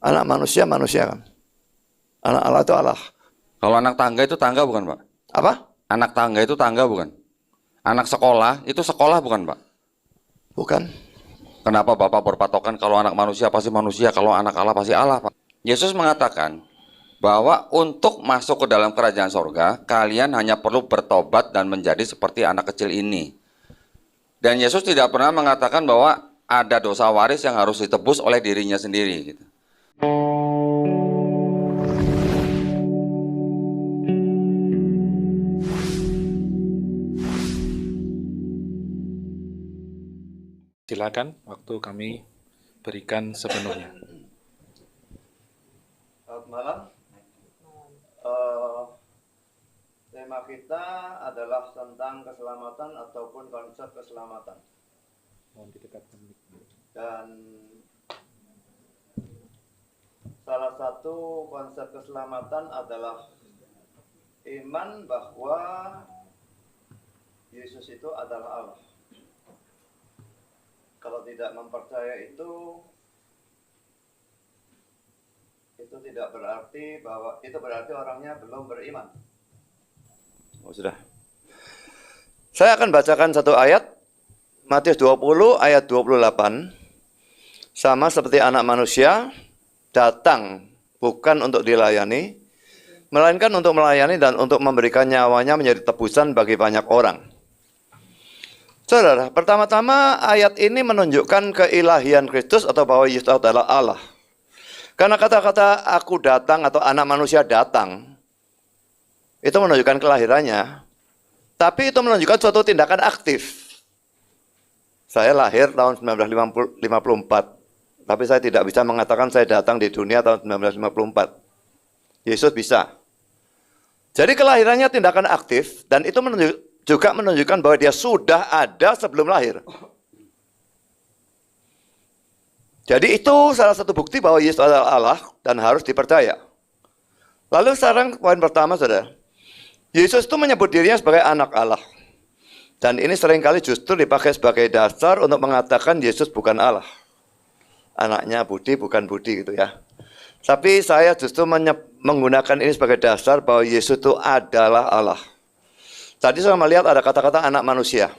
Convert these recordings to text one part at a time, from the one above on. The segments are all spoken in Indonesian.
Anak manusia, manusia kan. Anak Allah itu Allah. Kalau anak tangga itu tangga bukan, Pak? Apa? Anak tangga itu tangga bukan? Anak sekolah itu sekolah bukan, Pak? Bukan. Kenapa Bapak berpatokan kalau anak manusia pasti manusia, kalau anak Allah pasti Allah, Pak? Yesus mengatakan bahwa untuk masuk ke dalam kerajaan sorga, kalian hanya perlu bertobat dan menjadi seperti anak kecil ini. Dan Yesus tidak pernah mengatakan bahwa ada dosa waris yang harus ditebus oleh dirinya sendiri. Gitu. Silakan, waktu kami berikan sepenuhnya. Selamat malam. Tema kita adalah tentang keselamatan ataupun konsep keselamatan. Mohon didekatkan. Dan salah satu konsep keselamatan adalah iman bahwa Yesus itu adalah Allah. Kalau tidak mempercaya itu tidak berarti bahwa itu berarti orangnya belum beriman. Oh, sudah. Saya akan bacakan satu ayat, Matius 20 ayat 28. Sama seperti anak manusia datang bukan untuk dilayani, melainkan untuk melayani dan untuk memberikan nyawanya menjadi tebusan bagi banyak orang. Saudara, pertama-tama ayat ini menunjukkan keilahian Kristus atau bahwa Yesus adalah Allah. Karena kata-kata aku datang atau anak manusia datang, itu menunjukkan kelahirannya. Tapi itu menunjukkan suatu tindakan aktif. Saya lahir tahun 1954, tapi saya tidak bisa mengatakan saya datang di dunia tahun 1954. Yesus bisa. Jadi kelahirannya tindakan aktif, dan itu juga menunjukkan bahwa dia sudah ada sebelum lahir. Jadi itu salah satu bukti bahwa Yesus adalah Allah dan harus dipercaya. Lalu sekarang poin pertama, saudara. Yesus itu menyebut dirinya sebagai anak Allah. Dan ini seringkali justru dipakai sebagai dasar untuk mengatakan Yesus bukan Allah. Anaknya Budi bukan Budi gitu ya. Tapi saya justru menggunakan ini sebagai dasar bahwa Yesus itu adalah Allah. Tadi saya melihat ada kata-kata anak manusia.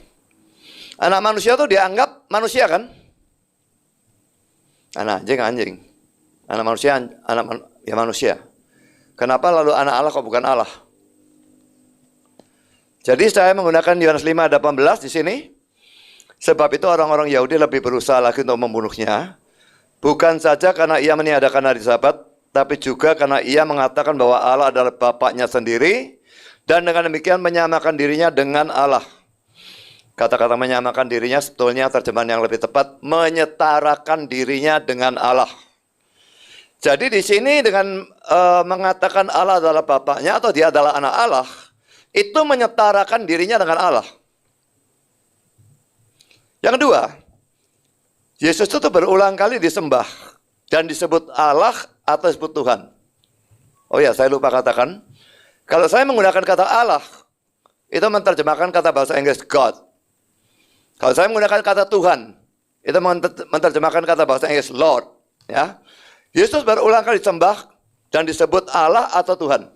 Anak manusia itu dianggap manusia kan? Anak anjing. Anak manusia, manusia. Kenapa lalu anak Allah kok bukan Allah? Jadi saya menggunakan Yohanes 5:18 di sini. Sebab itu orang-orang Yahudi lebih berusaha lagi untuk membunuhnya. Bukan saja karena ia meniadakan hari Sabat, tapi juga karena ia mengatakan bahwa Allah adalah Bapaknya sendiri. Dan dengan demikian menyamakan dirinya dengan Allah. Kata-kata menyamakan dirinya sebetulnya terjemahan yang lebih tepat, menyetarakan dirinya dengan Allah. Jadi di sini dengan mengatakan Allah adalah Bapaknya atau dia adalah anak Allah, itu menyetarakan dirinya dengan Allah. Yang kedua, Yesus itu berulang kali disembah dan disebut Allah atau disebut Tuhan. Oh ya, saya lupa katakan, kalau saya menggunakan kata Allah, itu menerjemahkan kata bahasa Inggris God. Kalau saya menggunakan kata Tuhan, itu menerjemahkan kata bahasa Inggris Lord. Ya, Yesus berulang kali disembah dan disebut Allah atau Tuhan.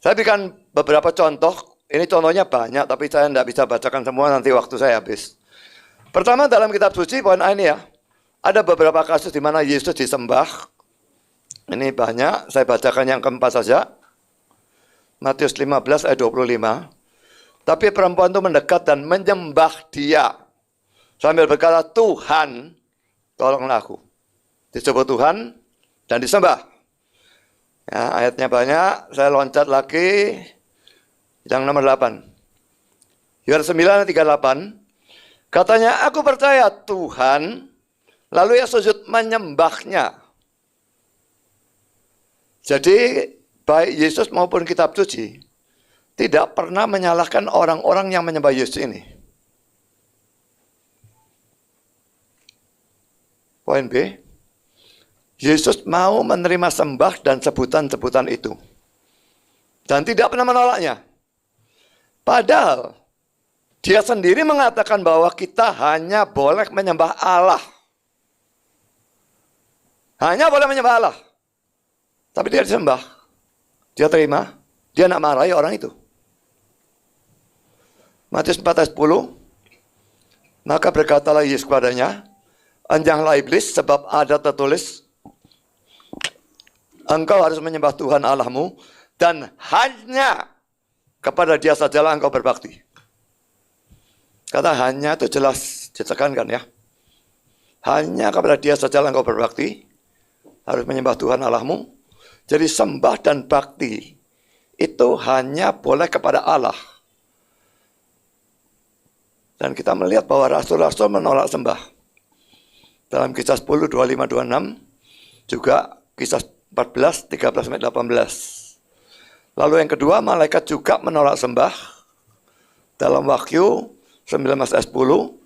Saya berikan beberapa contoh. Ini contohnya banyak, tapi saya tidak bisa bacakan semua, nanti waktu saya habis. Pertama dalam kitab suci, poin ini ya, ada beberapa kasus di mana Yesus disembah. Ini banyak, saya bacakan yang keempat saja. Matius 15 ayat 25. Tapi perempuan itu mendekat dan menyembah dia. Sambil berkata, Tuhan, tolonglah aku. Disebut Tuhan dan disembah. Ya, ayatnya banyak, saya loncat lagi. Yang nomor 8. Yohanes 9 ayat 38. Katanya, aku percaya Tuhan. Lalu ia sujud menyembahnya. Jadi, baik Yesus maupun kitab suci tidak pernah menyalahkan orang-orang yang menyembah Yesus ini. Poin B, Yesus mau menerima sembah dan sebutan-sebutan itu. Dan tidak pernah menolaknya. Padahal, dia sendiri mengatakan bahwa kita hanya boleh menyembah Allah. Hanya boleh menyembah Allah. Tapi dia disembah. Dia terima. Dia nak marahi orang itu. Matius 4 ayat 10. Maka berkatalah Yesus kepadanya, "Enjanglah iblis, sebab ada tertulis, engkau harus menyembah Tuhan Allahmu, dan hanya kepada dia sajalah engkau berbakti." Kata hanya itu jelas ditekankan ya. Hanya kepada dia sajalah engkau berbakti. Harus menyembah Tuhan Allahmu. Jadi sembah dan bakti itu hanya boleh kepada Allah. Dan kita melihat bahwa rasul-rasul menolak sembah. Dalam kisah 10, 25, 26. Juga kisah 14, 13, 18. Lalu yang kedua, malaikat juga menolak sembah. Dalam Wahyu 19 ayat 10.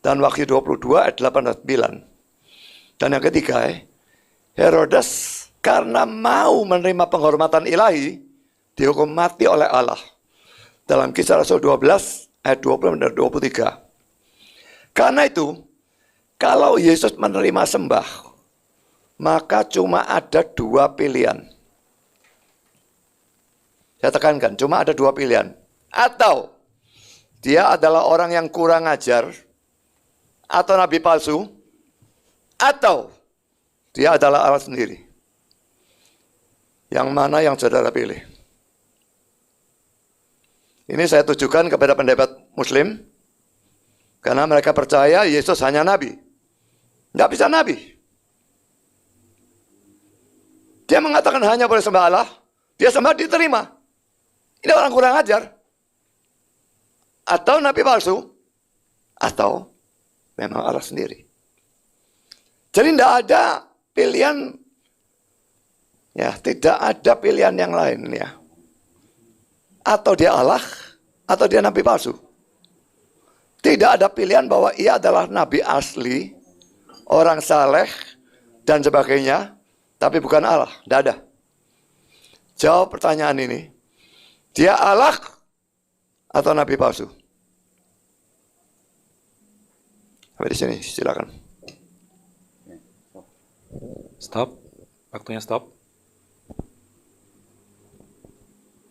Dan Wahyu 22 ayat 8 dan 9. Dan yang ketiga, Herodes karena mau menerima penghormatan ilahi, dihukum mati oleh Allah. Dalam kisah Rasul 12 ayat 20 dan 23. Karena itu, kalau Yesus menerima sembah, maka cuma ada dua pilihan. Saya tekankan, cuma ada dua pilihan. Atau dia adalah orang yang kurang ajar, atau nabi palsu, atau dia adalah Allah sendiri. Yang mana yang saudara pilih? Ini saya tujukan kepada pendapat Muslim, karena mereka percaya Yesus hanya nabi. Nggak bisa nabi. Dia mengatakan hanya boleh sembah Allah, dia sembah diterima. Ini orang kurang ajar. Atau nabi palsu, atau memang Allah sendiri. Jadi tidak ada pilihan, ya tidak ada pilihan yang lain ya. Atau dia Allah, atau dia nabi palsu. Tidak ada pilihan bahwa ia adalah nabi asli, orang saleh, dan sebagainya, tapi bukan Allah. Tidak ada. Jawab pertanyaan ini. Dia Allah atau nabi palsu? Sampai di sini, silakan. Stop. Waktunya stop.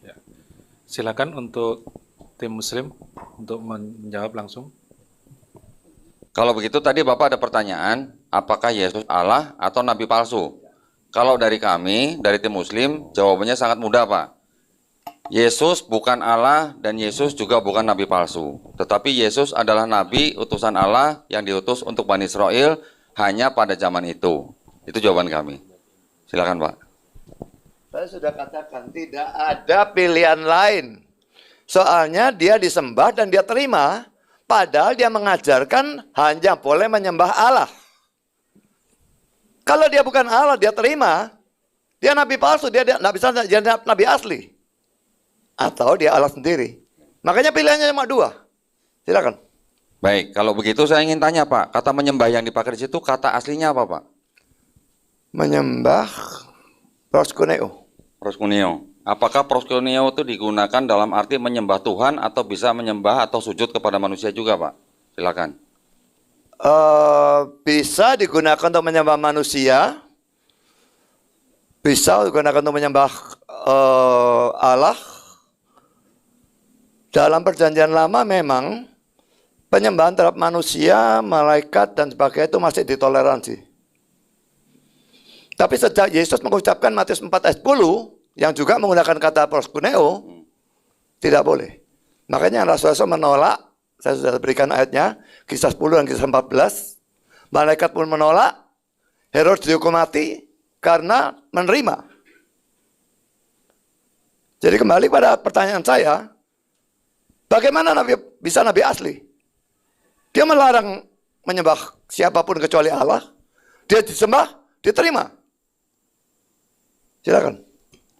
Ya. Silakan untuk tim Muslim untuk menjawab langsung. Kalau begitu tadi Bapak ada pertanyaan, apakah Yesus Allah atau nabi palsu? Kalau dari kami, dari tim Muslim, jawabannya sangat mudah Pak. Yesus bukan Allah dan Yesus juga bukan nabi palsu. Tetapi Yesus adalah nabi utusan Allah yang diutus untuk Bani Israel hanya pada zaman itu. Itu jawaban kami. Silakan Pak. Saya sudah katakan tidak ada pilihan lain. Soalnya dia disembah dan dia terima. Padahal dia mengajarkan hanya boleh menyembah Allah. Kalau dia bukan Allah, dia terima. Dia nabi palsu, dia tidak bisa jadi nabi asli. Atau dia Allah sendiri. Makanya pilihannya cuma dua. Silakan. Baik, kalau begitu saya ingin tanya Pak, kata menyembah yang dipakai di situ kata aslinya apa Pak? Menyembah proskuneo. Proskuneo. Apakah proskuneo itu digunakan dalam arti menyembah Tuhan atau bisa menyembah atau sujud kepada manusia juga Pak? Silakan. Bisa digunakan untuk menyembah manusia. Bisa digunakan untuk menyembah Allah. Dalam perjanjian lama memang penyembahan terhadap manusia, malaikat, dan sebagainya itu masih ditoleransi. Tapi sejak Yesus mengucapkan Matius 4 ayat 10, yang juga menggunakan kata proskuneo, tidak boleh. Makanya Rasul-Rasul menolak, saya sudah berikan ayatnya, kisah 10 dan kisah 14. Malaikat pun menolak, Herodes dihukum mati karena menerima. Jadi kembali pada pertanyaan saya, bagaimana bisa nabi asli? Dia melarang menyembah siapapun kecuali Allah. Dia disembah, diterima. Silakan.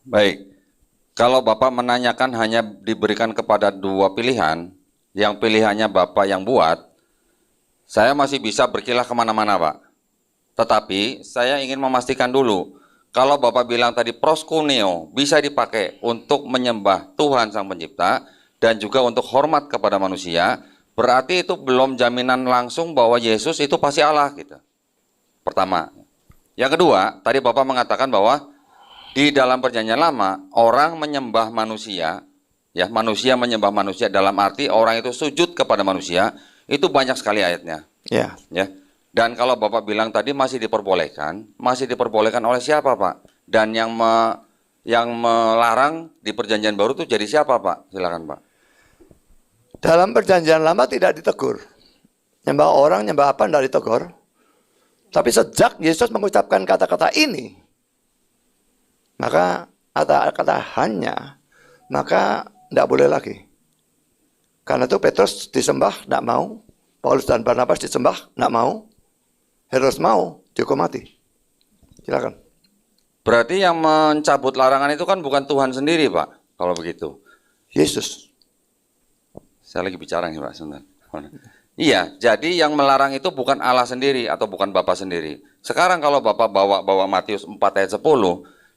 Baik, kalau Bapak menanyakan hanya diberikan kepada dua pilihan, yang pilihannya Bapak yang buat, saya masih bisa berkilah kemana-mana Pak. Tetapi saya ingin memastikan dulu, kalau Bapak bilang tadi proskuneo bisa dipakai untuk menyembah Tuhan Sang Pencipta, dan juga untuk hormat kepada manusia, berarti itu belum jaminan langsung bahwa Yesus itu pasti Allah gitu. Pertama. Yang kedua, tadi Bapak mengatakan bahwa di dalam perjanjian lama, orang menyembah manusia, ya manusia menyembah manusia dalam arti orang itu sujud kepada manusia, itu banyak sekali ayatnya. Ya. Ya. Dan kalau Bapak bilang tadi masih diperbolehkan oleh siapa Pak? Dan yang melarang di perjanjian baru itu jadi siapa Pak? Silakan Pak. Dalam perjanjian lama tidak ditegur. Nyembah orang, nyembah apa tidak ditegur. Tapi sejak Yesus mengucapkan kata-kata ini, maka kata-kata hanya, maka tidak boleh lagi. Karena itu Petrus disembah, tidak mau. Paulus dan Barnabas disembah, tidak mau. Herodes mau, dihukum mati. Silakan. Berarti yang mencabut larangan itu kan bukan Tuhan sendiri Pak, kalau begitu. Yesus. Saya lagi bicara nih Pak sebentar. Iya, jadi yang melarang itu bukan Allah sendiri atau bukan Bapa sendiri. Sekarang kalau Bapak bawa Matius 4 ayat 10,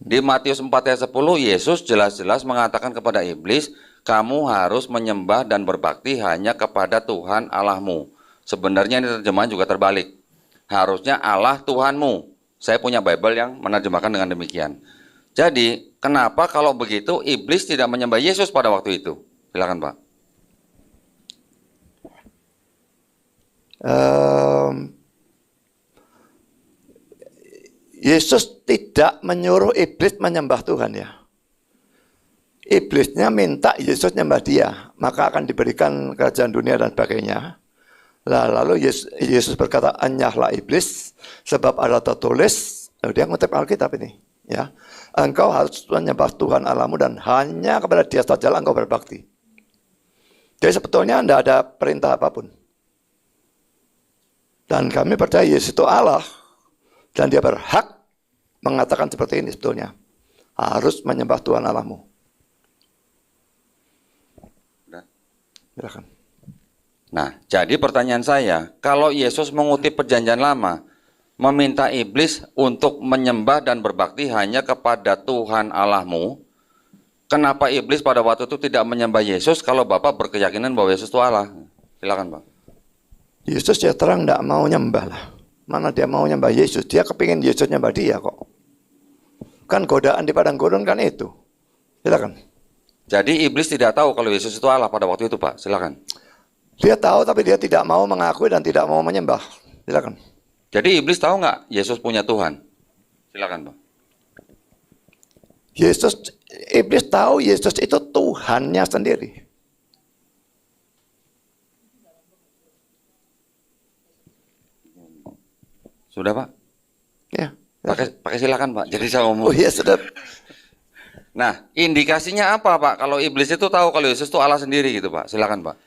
di Matius 4 ayat 10 Yesus jelas-jelas mengatakan kepada iblis, kamu harus menyembah dan berbakti hanya kepada Tuhan Allahmu. Sebenarnya ini terjemahan juga terbalik. Harusnya Allah Tuhanmu. Saya punya Bible yang menerjemahkan dengan demikian. Jadi, kenapa kalau begitu iblis tidak menyembah Yesus pada waktu itu? Silakan Pak. Yesus tidak menyuruh iblis menyembah Tuhan ya. Iblisnya minta Yesus nyembah dia, maka akan diberikan kerajaan dunia dan sebagainya. Lalu Yesus berkata, "Enyahlah iblis, sebab ada tertulis," dia ngutip Alkitab ini, ya. "Engkau harus menyembah Tuhan Allahmu dan hanya kepada Dia saja engkau berbakti." Jadi sebetulnya tidak ada perintah apapun. Dan kami percaya Yesus itu Allah. Dan dia berhak mengatakan seperti ini sebetulnya. Harus menyembah Tuhan Allahmu. Silakan. Nah, jadi pertanyaan saya, kalau Yesus mengutip perjanjian lama, meminta iblis untuk menyembah dan berbakti hanya kepada Tuhan Allahmu, kenapa iblis pada waktu itu tidak menyembah Yesus kalau Bapak berkeyakinan bahwa Yesus itu Allah? Silakan Pak. Yesus ya terang tidak mau nyembah lah. Mana dia mau nyembah Yesus? Dia kepingin Yesus nyembah dia kok. Kan godaan di padang gurun kan itu. Silakan. Jadi iblis tidak tahu kalau Yesus itu Allah pada waktu itu Pak. Silakan. Dia tahu tapi dia tidak mau mengakui dan tidak mau menyembah. Silakan. Jadi iblis tahu nggak Yesus punya Tuhan? Silakan Pak. Iblis tahu Yesus itu Tuhannya sendiri. Sudah Pak? Ya. Pakai silakan Pak. Jadi saya ngomong. Oh iya sudah. Nah, indikasinya apa Pak? Kalau iblis itu tahu kalau Yesus itu Allah sendiri gitu Pak. Silakan Pak.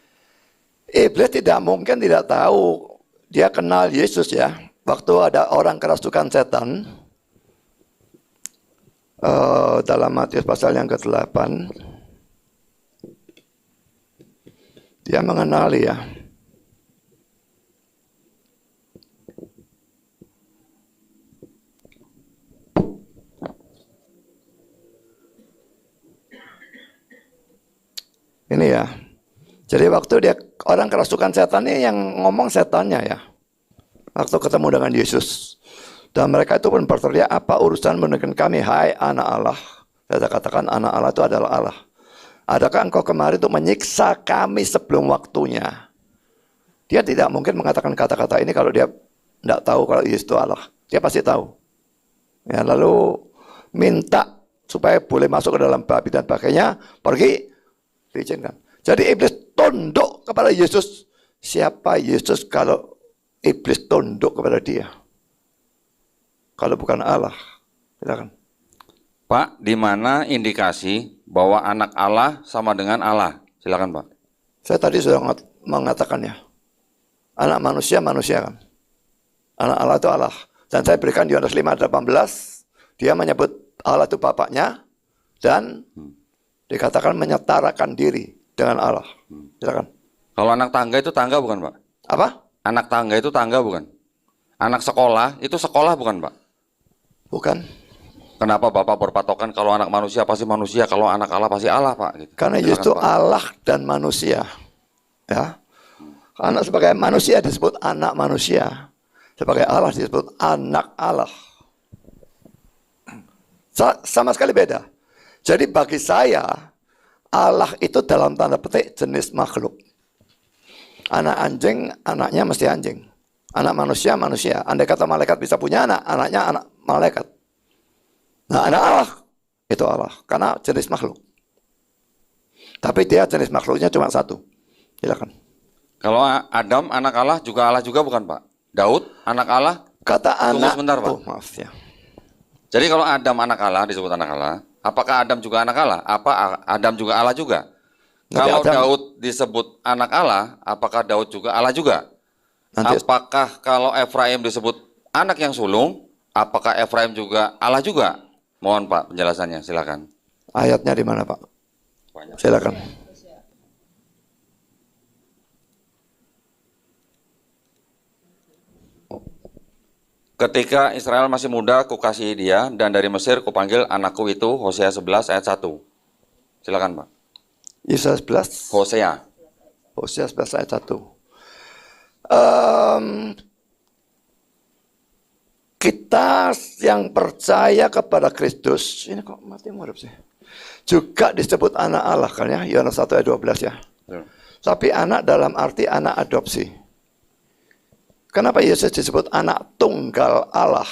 Iblis tidak mungkin tidak tahu. Dia kenal Yesus ya. Waktu ada orang kerasukan setan. Dalam Matius pasal yang ke-8. Dia mengenali ya. Ini ya. Jadi waktu dia orang kerasukan setan ini yang ngomong setannya ya. Waktu ketemu dengan Yesus. Dan mereka itu pun berteriak, "Apa urusan dengan kami, hai anak Allah?" Saya katakan anak Allah itu adalah Allah. "Adakah engkau kemari untuk menyiksa kami sebelum waktunya?" Dia tidak mungkin mengatakan kata-kata ini kalau dia tidak tahu kalau Yesus itu Allah. Dia pasti tahu. Ya, lalu minta supaya boleh masuk ke dalam babi dan sebagainya, pergi. Diizinkan. Jadi iblis tunduk kepada Yesus. Siapa Yesus kalau iblis tunduk kepada dia? Kalau bukan Allah. Silakan. Pak, di mana indikasi bahwa anak Allah sama dengan Allah? Silakan Pak. Saya tadi sudah mengatakannya. Anak manusia kan. Anak Allah itu Allah. Dan saya berikan di Yohanes 5:18. Dia menyebut Allah itu bapaknya. Dan dikatakan menyetarakan diri dengan Allah. Silakan. Kalau anak tangga itu tangga bukan Pak? Apa? Anak tangga itu tangga bukan? Anak sekolah itu sekolah bukan Pak? Bukan. Kenapa Bapak berpatokan kalau anak manusia pasti manusia, kalau anak Allah pasti Allah Pak? Gitu. Karena Silakan, Yesus Pak. Allah dan manusia. Ya. Anak sebagai manusia disebut anak manusia. Sebagai Allah disebut anak Allah. Sama sekali beda. Jadi bagi saya, Allah itu dalam tanda petik jenis makhluk. Anak anjing, anaknya mesti anjing. Anak manusia, manusia. Andai kata malaikat bisa punya anak, anaknya anak malaikat. Nah, anak Allah, itu Allah. Karena jenis makhluk. Tapi dia jenis makhluknya cuma satu. Silakan. Kalau Adam anak Allah juga bukan Pak? Daud anak Allah? Kata Tunggu anak. sebentar Pak. Oh, maaf ya. Jadi kalau Adam anak Allah disebut anak Allah, apakah Adam juga anak Allah? Apa Adam juga Allah juga? Nanti Kalau Adam- Daud disebut anak Allah, apakah Daud juga Allah juga? Nanti Apakah kalau Efraim disebut anak yang sulung, apakah Efraim juga Allah juga? Mohon Pak penjelasannya, silakan. ayatnya di mana, Pak? Banyak. Silakan. Ketika Israel masih muda, kukasihi dia, dan dari Mesir kupanggil anakku itu, Hosea 11 ayat 1. Silakan Pak. Yesaya 11. Hosea. Hosea 11 ayat 1. Em, kita yang percaya kepada Kristus, ini kok mati murid sih, juga disebut anak Allah kan ya, Yohanes 1 ayat 12 ya. Tapi anak dalam arti anak adopsi. Kenapa Yesus disebut anak tunggal Allah?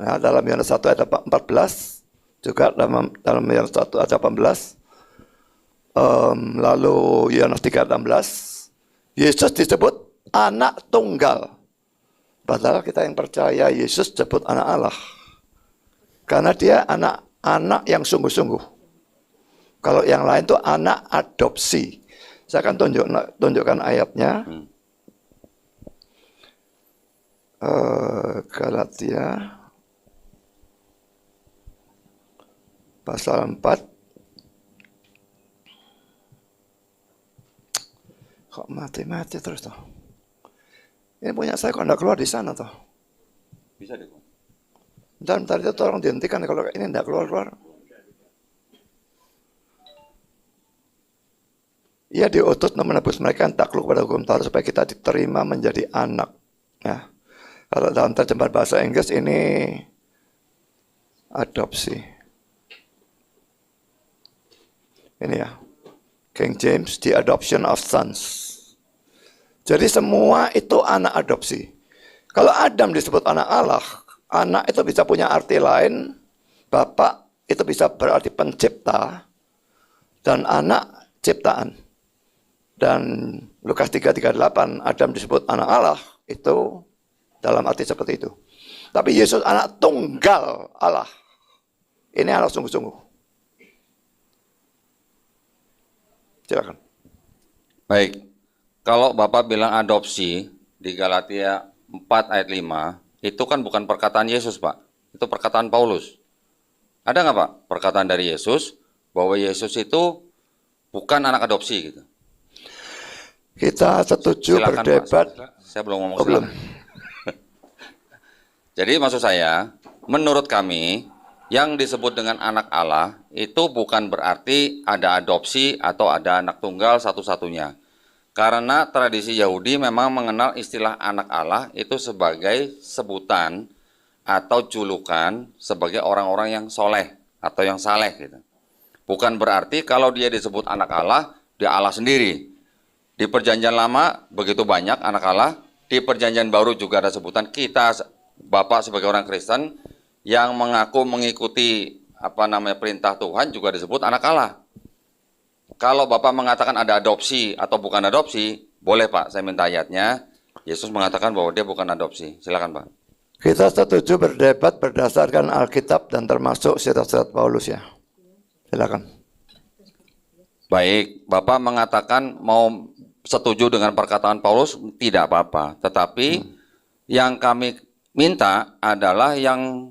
Ya, dalam Yohanes 1 ayat 14, juga dalam Yohanes 1 ayat 18, lalu Yohanes 3 ayat 16, Yesus disebut anak tunggal. Padahal kita yang percaya Yesus disebut anak Allah. Karena dia anak-anak yang sungguh-sungguh. Kalau yang lain itu anak adopsi. Saya akan tunjukkan ayatnya. Galatia pasal 4. Kok mati-mati terus toh? Ini punya saya kok enggak keluar di sana toh? Bisa deh. Bentar itu tolong dihentikan kalau ini enggak keluar-keluar. Ia diutus untuk menebus mereka yang takluk pada hukum Taurat supaya kita diterima menjadi anak. Ya. Kalau dalam terjemahan bahasa Inggris ini adopsi. Ini ya. King James, the adoption of sons. Jadi semua itu anak adopsi. Kalau Adam disebut anak Allah, anak itu bisa punya arti lain, bapak itu bisa berarti pencipta, dan anak ciptaan. Dan Lukas 3:38, Adam disebut anak Allah, itu dalam arti seperti itu. Tapi Yesus anak tunggal Allah. Ini anak sungguh-sungguh. Silakan. Baik, kalau Bapak bilang adopsi di Galatia 4 ayat 5, itu kan bukan perkataan Yesus Pak, itu perkataan Paulus. Ada nggak Pak perkataan dari Yesus bahwa Yesus itu bukan anak adopsi gitu? Kita setuju Silakan, berdebat. Pak. Saya belum ngomong. Oh, belum. Jadi maksud saya, menurut kami, yang disebut dengan anak Allah itu bukan berarti ada adopsi atau ada anak tunggal satu-satunya. Karena tradisi Yahudi memang mengenal istilah anak Allah itu sebagai sebutan atau julukan sebagai orang-orang yang soleh atau yang saleh gitu. Bukan berarti kalau dia disebut anak Allah, dia Allah sendiri. Di perjanjian lama begitu banyak anak Allah, di perjanjian baru juga ada sebutan kita Bapak sebagai orang Kristen yang mengaku mengikuti perintah Tuhan juga disebut anak Allah. Kalau Bapak mengatakan ada adopsi atau bukan adopsi, boleh Pak, saya minta ayatnya. Yesus mengatakan bahwa dia bukan adopsi. Silakan Pak. Kita setuju berdebat berdasarkan Alkitab dan termasuk surat-surat Paulus ya. Silakan. Baik, Bapak mengatakan mau setuju dengan perkataan Paulus, tidak apa-apa. Tetapi yang kami minta adalah yang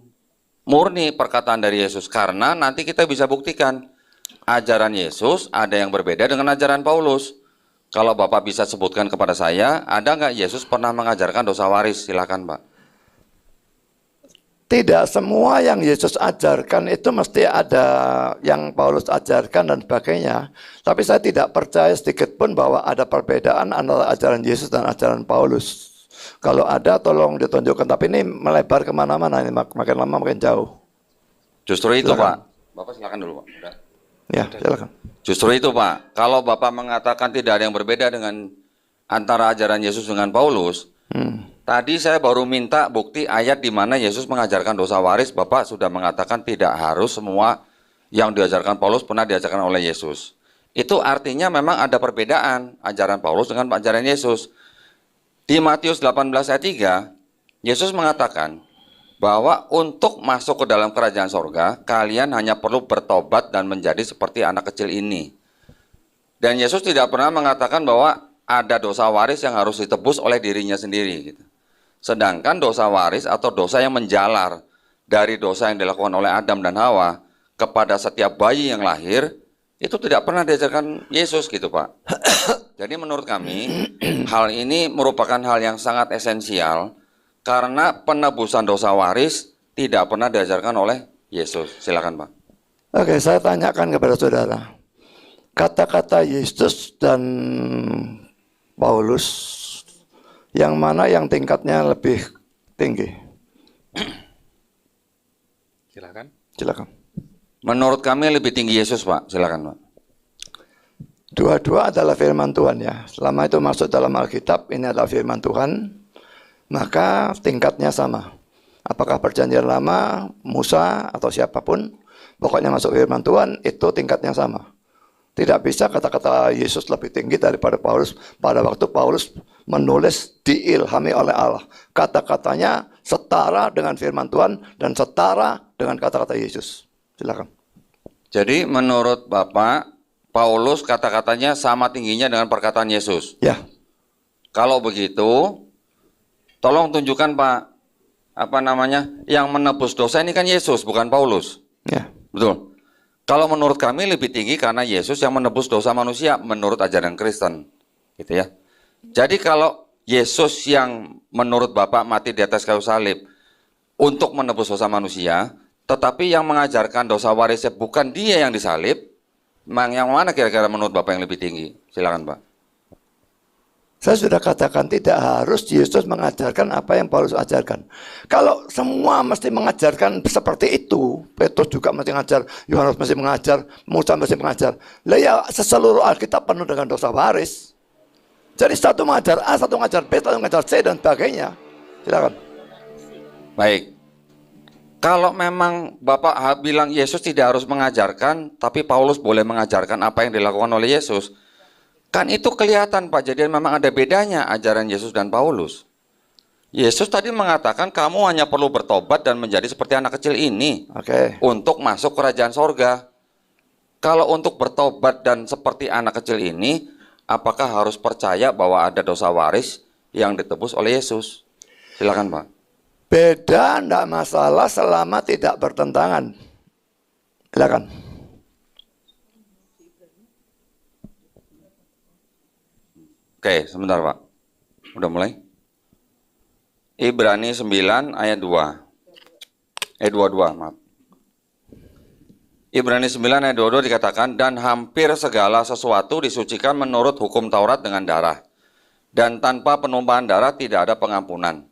murni perkataan dari Yesus. Karena nanti kita bisa buktikan ajaran Yesus ada yang berbeda dengan ajaran Paulus. Kalau Bapak bisa sebutkan kepada saya, ada nggak Yesus pernah mengajarkan dosa waris? Silakan Pak. Tidak semua yang Yesus ajarkan itu mesti ada yang Paulus ajarkan dan sebagainya. Tapi saya tidak percaya sedikit pun bahwa ada perbedaan antara ajaran Yesus dan ajaran Paulus. Kalau ada tolong ditunjukkan. Tapi ini melebar kemana-mana, ini makin lama makin jauh. Justru itu Silakan. Pak. Bapak silakan dulu Pak. Udah. Ya, silakan. Justru itu Pak. Kalau Bapak mengatakan tidak ada yang berbeda dengan antara ajaran Yesus dengan Paulus, tadi saya baru minta bukti ayat di mana Yesus mengajarkan dosa waris. Bapak sudah mengatakan tidak harus semua yang diajarkan Paulus pernah diajarkan oleh Yesus. Itu artinya memang ada perbedaan ajaran Paulus dengan ajaran Yesus. Di Matius 18 ayat 3, Yesus mengatakan bahwa untuk masuk ke dalam kerajaan sorga, kalian hanya perlu bertobat dan menjadi seperti anak kecil ini. Dan Yesus tidak pernah mengatakan bahwa ada dosa waris yang harus ditebus oleh dirinya sendiri. Gitu. Sedangkan dosa waris atau dosa yang menjalar dari dosa yang dilakukan oleh Adam dan Hawa kepada setiap bayi yang lahir, itu tidak pernah diajarkan Yesus gitu Pak. Jadi menurut kami, hal ini merupakan hal yang sangat esensial karena penebusan dosa waris tidak pernah diajarkan oleh Yesus. Silakan Pak. Oke, saya tanyakan kepada saudara. Kata-kata Yesus dan Paulus, yang mana yang tingkatnya lebih tinggi? Silakan. Silakan. Menurut kami lebih tinggi Yesus Pak. Silakan Pak. Dua-dua adalah firman Tuhan ya. Selama itu masuk dalam Alkitab, ini adalah firman Tuhan, maka tingkatnya sama. Apakah perjanjian lama, Musa, atau siapapun, pokoknya masuk firman Tuhan, itu tingkatnya sama. Tidak bisa kata-kata Yesus lebih tinggi daripada Paulus. Pada waktu Paulus menulis diilhami oleh Allah. Kata-katanya setara dengan firman Tuhan dan setara dengan kata-kata Yesus. Silakan. Jadi menurut Bapak, Paulus kata-katanya sama tingginya dengan perkataan Yesus. Ya. Kalau begitu, tolong tunjukkan Pak, yang menebus dosa ini kan Yesus, bukan Paulus. Ya. Betul. Kalau menurut kami lebih tinggi karena Yesus yang menebus dosa manusia menurut ajaran Kristen. Gitu ya. Jadi kalau Yesus yang menurut Bapak mati di atas kayu salib untuk menebus dosa manusia, tetapi yang mengajarkan dosa warisnya bukan dia yang disalib, yang mana kira-kira menurut Bapak yang lebih tinggi? Silakan Pak. Saya sudah katakan tidak harus Yesus mengajarkan apa yang Paulus ajarkan. Kalau semua mesti mengajarkan seperti itu, Petrus juga mesti mengajar, Yohanes mesti mengajar, Musa mesti mengajar. Lah ya seluruh Alkitab penuh dengan dosa waris. Jadi satu mengajar A, satu mengajar B, satu mengajar C dan sebagainya. Silakan. Baik. Kalau memang Bapak bilang Yesus tidak harus mengajarkan, tapi Paulus boleh mengajarkan apa yang dilakukan oleh Yesus, kan itu kelihatan Pak, jadi memang ada bedanya ajaran Yesus dan Paulus. Yesus tadi mengatakan kamu hanya perlu bertobat dan menjadi seperti anak kecil ini untuk masuk kerajaan sorga. Kalau untuk bertobat dan seperti anak kecil ini, apakah harus percaya bahwa ada dosa waris yang ditebus oleh Yesus? Silakan Pak. Beda, tidak masalah selama tidak bertentangan. Silakan. Oke, sebentar Pak. Udah mulai? Ibrani 9 ayat 2. 22, maaf. Ibrani 9 ayat 22 dikatakan, dan hampir segala sesuatu disucikan menurut hukum Taurat dengan darah. Dan tanpa penumpahan darah tidak ada pengampunan.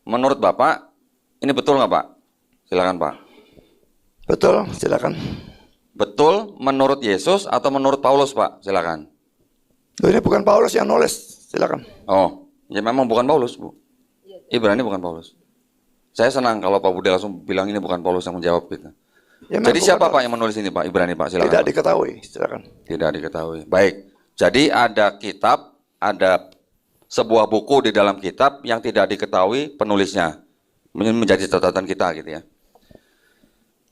Menurut Bapak, ini betul nggak Pak? Silakan Pak. Betul, silakan. Betul menurut Yesus atau menurut Paulus Pak? Silakan. Ini bukan Paulus yang nulis, silakan. Oh, ya memang bukan Paulus Bu. Ibrani bukan Paulus. Saya senang kalau Pak Budi langsung bilang ini bukan Paulus yang menjawab gitu. Ya, jadi siapa Pak yang menulis ini Pak? Ibrani Pak, silakan. Tidak Pak. diketahui, silakan. Tidak diketahui. Baik. Jadi ada kitab, ada sebuah buku di dalam kitab yang tidak diketahui penulisnya. Menjadi catatan kita gitu ya.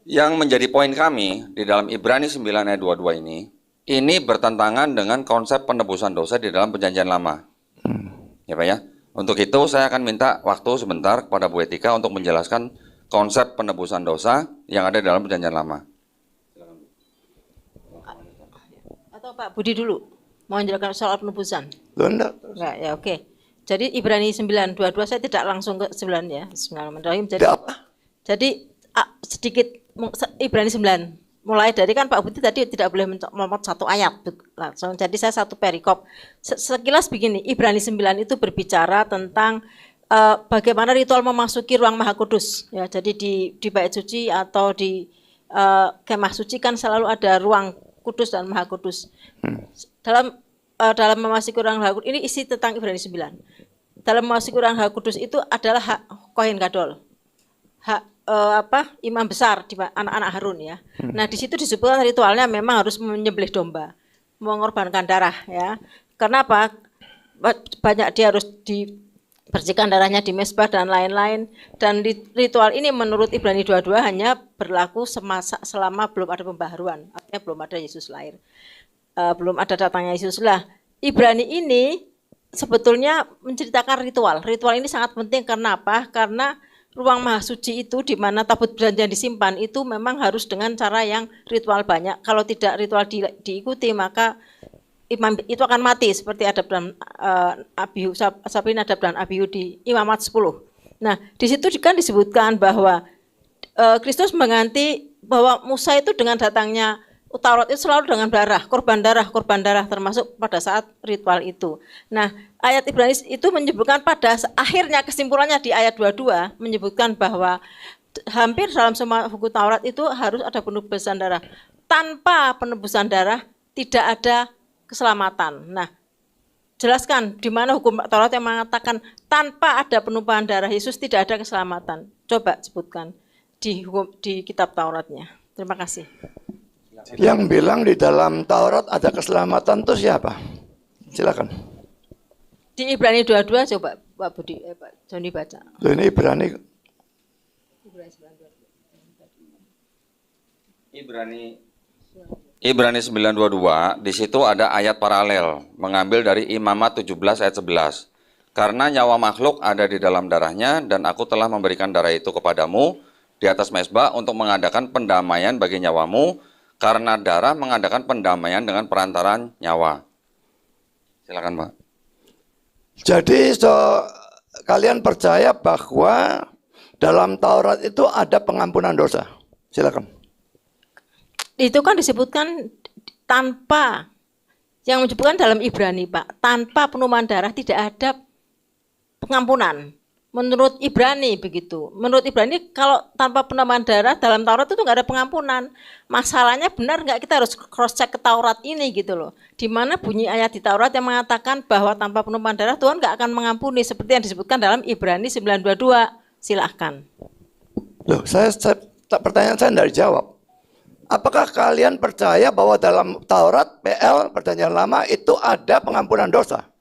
Yang menjadi poin kami di dalam Ibrani 9 ayat 22 ini bertentangan dengan konsep penebusan dosa di dalam perjanjian lama. Ya Pak ya. Untuk itu saya akan minta waktu sebentar kepada Bu Etika untuk menjelaskan konsep penebusan dosa yang ada di dalam perjanjian lama. Atau Pak Budi dulu mau menjelaskan soal penebusan? Loh, enggak. Enggak, ya oke. Jadi Ibrani 9:22 saya tidak langsung ke 9 ya. Bismillahirrahmanirrahim. Jadi Tidak apa? Jadi sedikit Ibrani 9. Mulai dari kan Pak Budi tadi tidak boleh melompat satu ayat langsung. Jadi saya satu perikop. Sekilas begini, Ibrani 9 itu berbicara tentang bagaimana ritual memasuki ruang Maha Kudus. Ya, jadi di bait suci atau di kemah suci kan selalu ada ruang kudus dan Maha Kudus. Dalam memasuki ruang Maha Kudus, ini isi tentang Ibrani 9. Dalam memasuki ruang Maha Kudus itu adalah hak Kohen Gadol. Hak imam besar di anak-anak Harun ya. Nah, di situ disebutkan ritualnya memang harus menyembelih domba, mengorbankan darah ya. Kenapa? Banyak dia harus dibersihkan darahnya di mezbah dan lain-lain. Dan ritual ini menurut Ibrani 22 hanya berlaku selama belum ada pembaharuan, artinya belum ada Yesus lahir. Belum ada datangnya Yesus lah. Ibrani ini sebetulnya menceritakan ritual. Ritual ini sangat penting karena apa? Karena ruang Maha Suci itu di mana tabut perjanjian disimpan itu memang harus dengan cara yang ritual banyak. Kalau tidak ritual diikuti maka imam itu akan mati seperti Adab dan Abihu, Sabinadab dan Abihu di Imamat 10. Nah, di situ kan disebutkan bahwa Kristus mengganti bahwa Musa itu dengan datangnya Taurat itu selalu dengan korban darah termasuk pada saat ritual itu. Nah, ayat Ibrani itu menyebutkan pada akhirnya kesimpulannya di ayat 22 menyebutkan bahwa hampir dalam semua buku Taurat itu harus ada penebusan darah. Tanpa penebusan darah tidak ada keselamatan. Nah, jelaskan di mana hukum Taurat yang mengatakan tanpa ada penumpahan darah Yesus tidak ada keselamatan. Coba sebutkan di kitab Tauratnya. Terima kasih. Yang bilang di dalam Taurat ada keselamatan itu siapa? Silakan. Di Ibrani 22 coba Pak Budi, Pak Joni baca. Loh, ini Ibrani. Ibrani 9:22, di situ ada ayat paralel, mengambil dari Imamat 17 ayat 11. Karena nyawa makhluk ada di dalam darahnya, dan aku telah memberikan darah itu kepadamu di atas mezbah untuk mengadakan pendamaian bagi nyawamu, karena darah mengadakan pendamaian dengan perantaraan nyawa. Silakan, Pak. Jadi kalian percaya bahwa dalam Taurat itu ada pengampunan dosa? Silakan. Itu kan disebutkan tanpa, yang menyebutkan dalam Ibrani Pak, tanpa penumpahan darah tidak ada pengampunan. Menurut Ibrani begitu. Menurut Ibrani kalau tanpa penumpahan darah dalam Taurat itu nggak ada pengampunan. Masalahnya benar nggak, kita harus cross check ke Taurat ini gitu loh. Di mana bunyi ayat di Taurat yang mengatakan bahwa tanpa penumpahan darah Tuhan nggak akan mengampuni seperti yang disebutkan dalam Ibrani 9:22. Silahkan. Loh, pertanyaan saya tidak dijawab. Apakah kalian percaya bahwa dalam Taurat PL Perjanjian Lama itu ada pengampunan dosa?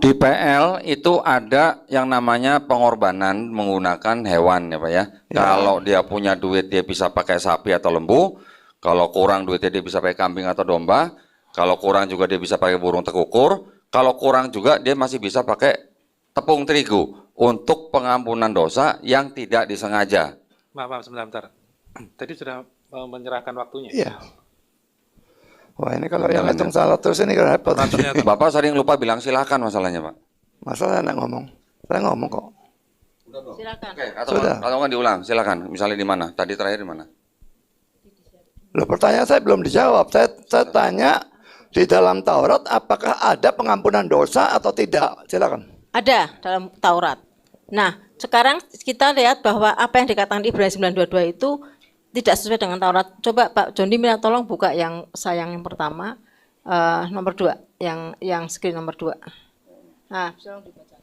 Di PL itu ada yang namanya pengorbanan menggunakan hewan ya Pak ya. Kalau dia punya duit dia bisa pakai sapi atau lembu. Kalau kurang duitnya dia bisa pakai kambing atau domba. Kalau kurang juga dia bisa pakai burung tekukur. Kalau kurang juga dia masih bisa pakai tepung terigu untuk pengampunan dosa yang tidak disengaja. Maaf, sebentar. Tadi sudah menyerahkan waktunya. Iya. Wah, ini kalau yang hitung salah terus ini kan repot. Bapak sering lupa bilang silakan masalahnya, Pak. Masalah enak ngomong. Saya ngomong kok. Silakan. Oke, atau kan diulang, silakan. Misalnya di mana? Tadi terakhir di mana? Loh, pertanyaan saya belum dijawab. Saya tanya di dalam Taurat apakah ada pengampunan dosa atau tidak? Silakan. Ada dalam Taurat. Nah, sekarang kita lihat bahwa apa yang dikatakan Ibrani 9:22 itu tidak sesuai dengan Taurat. Coba Pak Joni minta tolong buka yang yang pertama, nomor 2, yang screen nomor 2. Nah, tolong dibaca.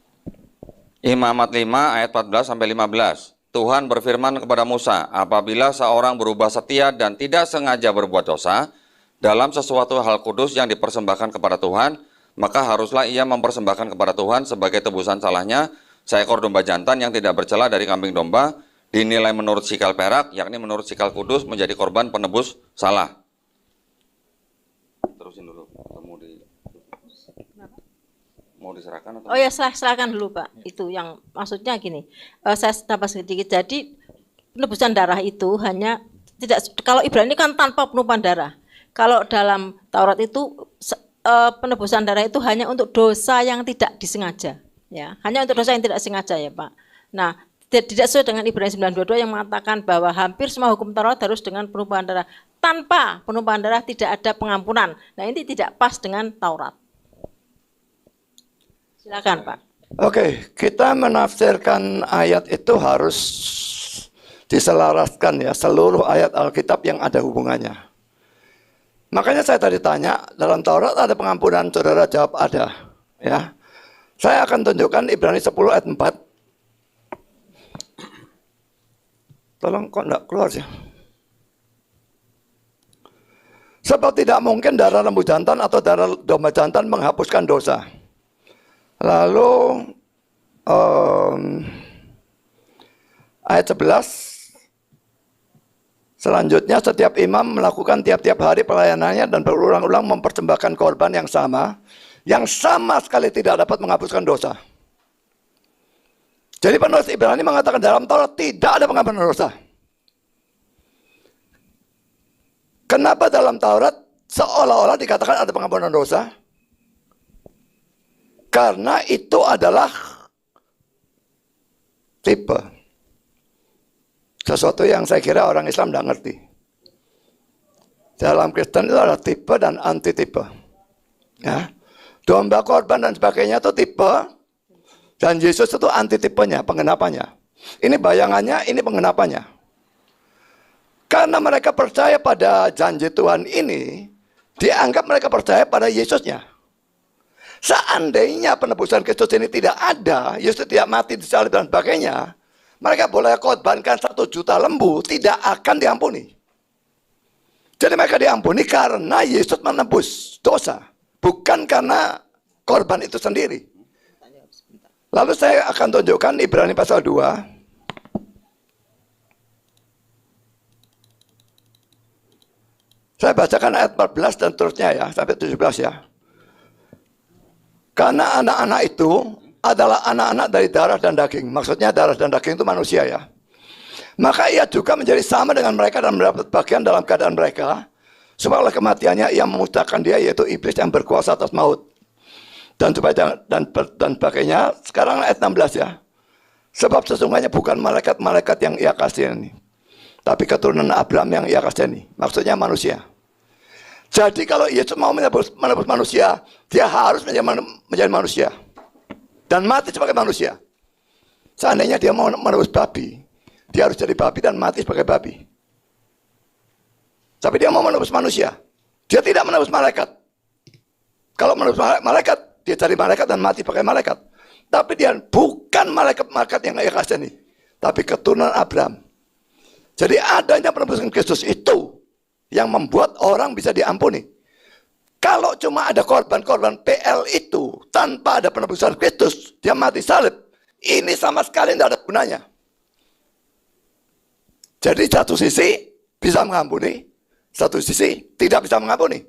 Imamat 5 ayat 14 sampai 15. Tuhan berfirman kepada Musa, apabila seorang berubah setia dan tidak sengaja berbuat dosa dalam sesuatu hal kudus yang dipersembahkan kepada Tuhan, maka haruslah ia mempersembahkan kepada Tuhan sebagai tebusan salahnya seekor domba jantan yang tidak bercela dari kambing domba, dinilai menurut sikal perak, yakni menurut sikal kudus, menjadi korban penebus salah. Terusin dulu, mau diserahkan atau? Oh ya, silakan dulu Pak. Itu yang maksudnya gini. Saya tambah sedikit. Jadi penebusan darah itu hanya tidak, kalau Ibrani kan tanpa penumpahan darah. Kalau dalam Taurat itu penebusan darah itu hanya untuk dosa yang tidak disengaja, ya. Hanya untuk dosa yang tidak sengaja ya Pak. Nah, tidak sesuai dengan Ibrani 9:22 yang mengatakan bahwa hampir semua hukum Taurat harus dengan penumpahan darah. Tanpa penumpahan darah tidak ada pengampunan. Nah, ini tidak pas dengan Taurat. Silakan Pak. Oke, kita menafsirkan ayat itu harus diselaraskan ya, seluruh ayat Alkitab yang ada hubungannya. Makanya saya tadi tanya, dalam Taurat ada pengampunan, saudara jawab ada. Ya, saya akan tunjukkan Ibrani 10 ayat 4. Tolong kok enggak keluar sih. Sebab tidak mungkin darah lembu jantan atau darah domba jantan menghapuskan dosa. Lalu ayat 11. Selanjutnya setiap imam melakukan tiap-tiap hari pelayanannya dan berulang-ulang mempersembahkan korban yang sama sekali tidak dapat menghapuskan dosa. Jadi penulis Ibrani mengatakan dalam Taurat tidak ada pengampunan dosa. Kenapa dalam Taurat seolah-olah dikatakan ada pengampunan dosa? Karena itu adalah tipe. Sesuatu yang saya kira orang Islam tidak ngerti. Dalam Kristen itu ada tipe dan antitipe. Ya. Domba korban dan sebagainya itu tipe. Dan Yesus itu antitipenya, penggenapannya. Ini bayangannya, ini penggenapannya. Karena mereka percaya pada janji Tuhan ini, dianggap mereka percaya pada Yesusnya. Seandainya penebusan Kristus ini tidak ada, Yesus tidak mati di salib dan sebagainya, mereka boleh korbankan 1 juta lembu, tidak akan diampuni. Jadi mereka diampuni karena Yesus menebus dosa, bukan karena korban itu sendiri. Lalu saya akan tunjukkan Ibrani pasal 2. Saya bacakan ayat 14 dan terusnya ya, sampai 17 ya. Karena anak-anak itu adalah anak-anak dari darah dan daging. Maksudnya darah dan daging itu manusia ya. Maka ia juga menjadi sama dengan mereka dan mendapat bagian dalam keadaan mereka. Sebab oleh kematiannya ia memusnahkan dia, yaitu iblis yang berkuasa atas maut. Dan sebagainya. Sekarang ayat 16 ya. Sebab sesungguhnya bukan malaikat-malaikat yang ia kasihani, tapi keturunan Abraham yang ia kasihani. Maksudnya manusia. Jadi kalau Yesus mau menebus manusia, dia harus menjadi manusia. Dan mati sebagai manusia. Seandainya dia mau menebus babi, dia harus jadi babi dan mati sebagai babi. Tapi dia mau menebus manusia. Dia tidak menebus malaikat. Kalau menebus malaikat, dia cari malaikat dan mati pakai malaikat. Tapi dia bukan malaikat-malaikat yang ia kasihani, tapi keturunan Abraham. Jadi adanya penebusan Kristus itu yang membuat orang bisa diampuni. Kalau cuma ada korban-korban PL itu tanpa ada penebusan Kristus, dia mati salib, ini sama sekali tidak ada gunanya. Jadi satu sisi bisa mengampuni, satu sisi tidak bisa mengampuni.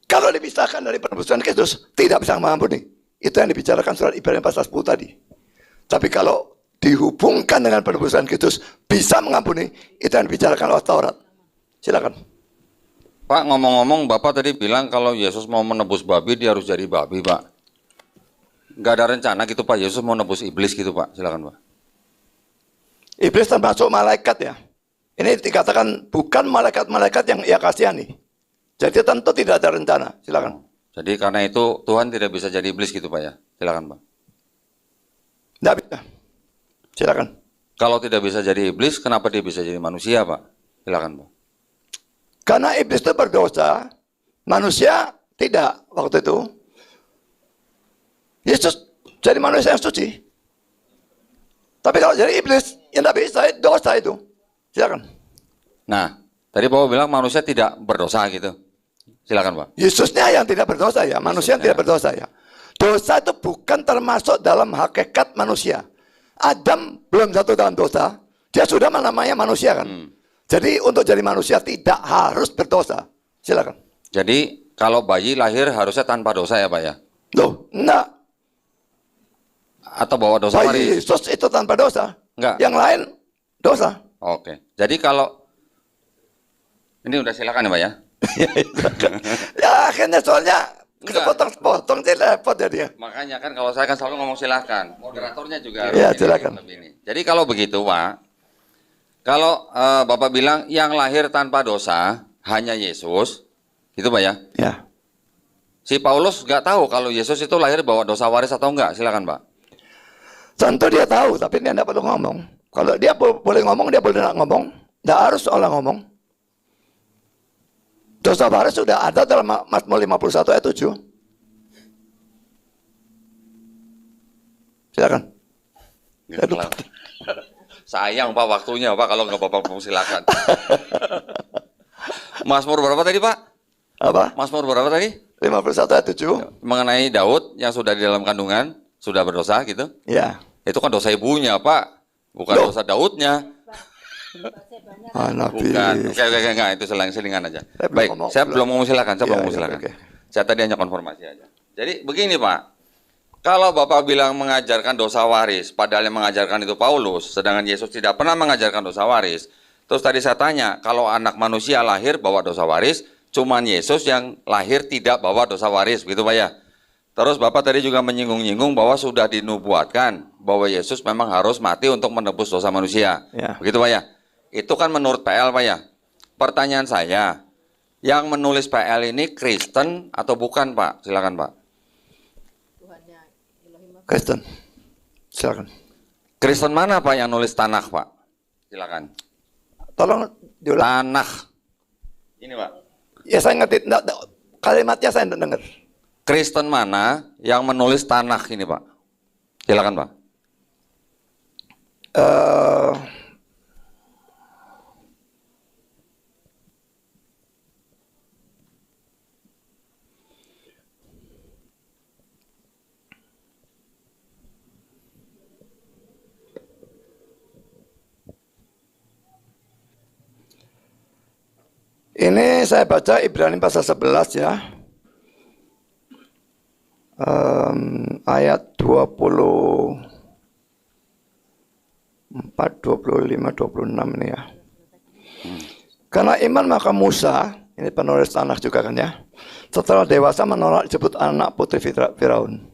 Kalau dipisahkan dari penebusan Kristus, tidak bisa mengampuni. Itu yang dibicarakan surat Ibrani pasal 10 tadi. Tapi kalau dihubungkan dengan penebusan Kristus, bisa mengampuni, itu yang dibicarakan oleh Taurat. Silakan. Pak, ngomong-ngomong, Bapak tadi bilang kalau Yesus mau menebus babi, dia harus jadi babi, Pak. Nggak ada rencana gitu, Pak, Yesus mau nebus iblis gitu, Pak. Silakan, Pak. Iblis termasuk malaikat ya. Ini dikatakan bukan malaikat-malaikat yang ia kasihani. Jadi tentu tidak ada rencana. Silakan. Jadi karena itu Tuhan tidak bisa jadi iblis gitu, Pak ya. Silakan, Pak. Tidak bisa. Silakan. Kalau tidak bisa jadi iblis, kenapa dia bisa jadi manusia, Pak? Silakan, Pak. Karena iblis itu berdosa, manusia tidak waktu itu. Yesus jadi manusia yang suci. Tapi kalau jadi iblis, ya tidak bisa, dosa itu. Silakan. Nah, tadi Bapak bilang manusia tidak berdosa gitu. Silakan, Pak. Yesusnya yang tidak berdosa ya, manusia yang tidak berdosa ya. Dosa itu bukan termasuk dalam hakikat manusia. Adam belum jatuh dalam dosa, dia sudah namanya manusia kan. Jadi untuk jadi manusia tidak harus berdosa. Silakan. Jadi kalau bayi lahir harusnya tanpa dosa ya, Pak ya? Loh, enggak. Atau bawa dosa Bayi waris? Yesus itu tanpa dosa. Enggak. Yang lain dosa. Oke. Jadi kalau ini udah silakan ya, Pak ya? Ya akhirnya soalnya sepotong-sepotong jadi repot jadinya. Makanya kan kalau saya kan selalu ngomong silakan. Moderatornya juga Ya, harus silakan. ini. Jadi kalau begitu, Pak, kalau Bapak bilang yang lahir tanpa dosa hanya Yesus, gitu Pak ya? Ya. Si Paulus nggak tahu kalau Yesus itu lahir bawa dosa waris atau enggak, silakan Pak. Tentu dia tahu, tapi dia tidak perlu ngomong. Kalau dia boleh ngomong, dia boleh tidak ngomong. Tidak harus orang ngomong. Dosa waris sudah ada dalam Mazmur 51 ayat 7. Silakan. Sayang Pak waktunya Pak, kalau nggak Bapak mau silakan. Mazmur berapa tadi Pak? Apa? Mazmur berapa tadi? 51 ayat 7. Mengenai Daud yang sudah di dalam kandungan, sudah berdosa gitu. Ya. Itu kan dosa ibunya Pak, bukan Loh. dosa Daudnya. Nabi. Bukan. Oke, enggak, itu selingan aja. Saya belum Baik, ngomong. saya belum mau silakan, saya Iya, belum mau iya, silakan. oke. Saya tadi hanya konfirmasi aja. Jadi begini Pak, kalau Bapak bilang mengajarkan dosa waris, padahal yang mengajarkan itu Paulus, sedangkan Yesus tidak pernah mengajarkan dosa waris. Terus tadi saya tanya, kalau anak manusia lahir bawa dosa waris, cuman Yesus yang lahir tidak bawa dosa waris, begitu Pak ya? Terus Bapak tadi juga menyinggung-nyinggung bahwa sudah dinubuatkan bahwa Yesus memang harus mati untuk menebus dosa manusia. Ya. Begitu Pak ya? Itu kan menurut PL Pak ya? Pertanyaan saya, yang menulis PL ini Kristen atau bukan Pak? Silakan Pak. Kristen. Silakan. Kristen mana Pak yang nulis Tanakh Pak? Silakan. Tolong diulang. Tanakh. Ini Pak. Ya saya ngerti. Kalimatnya saya tidak dengar. Kristen mana yang menulis Tanakh ini Pak? Silakan Pak. Ini saya baca Ibrani pasal 11 ya. Ayat 24, 25, 26 ini ya. Karena iman maka Musa, ini penulis Tanakh juga kan ya, setelah dewasa menolak disebut anak putri Firaun.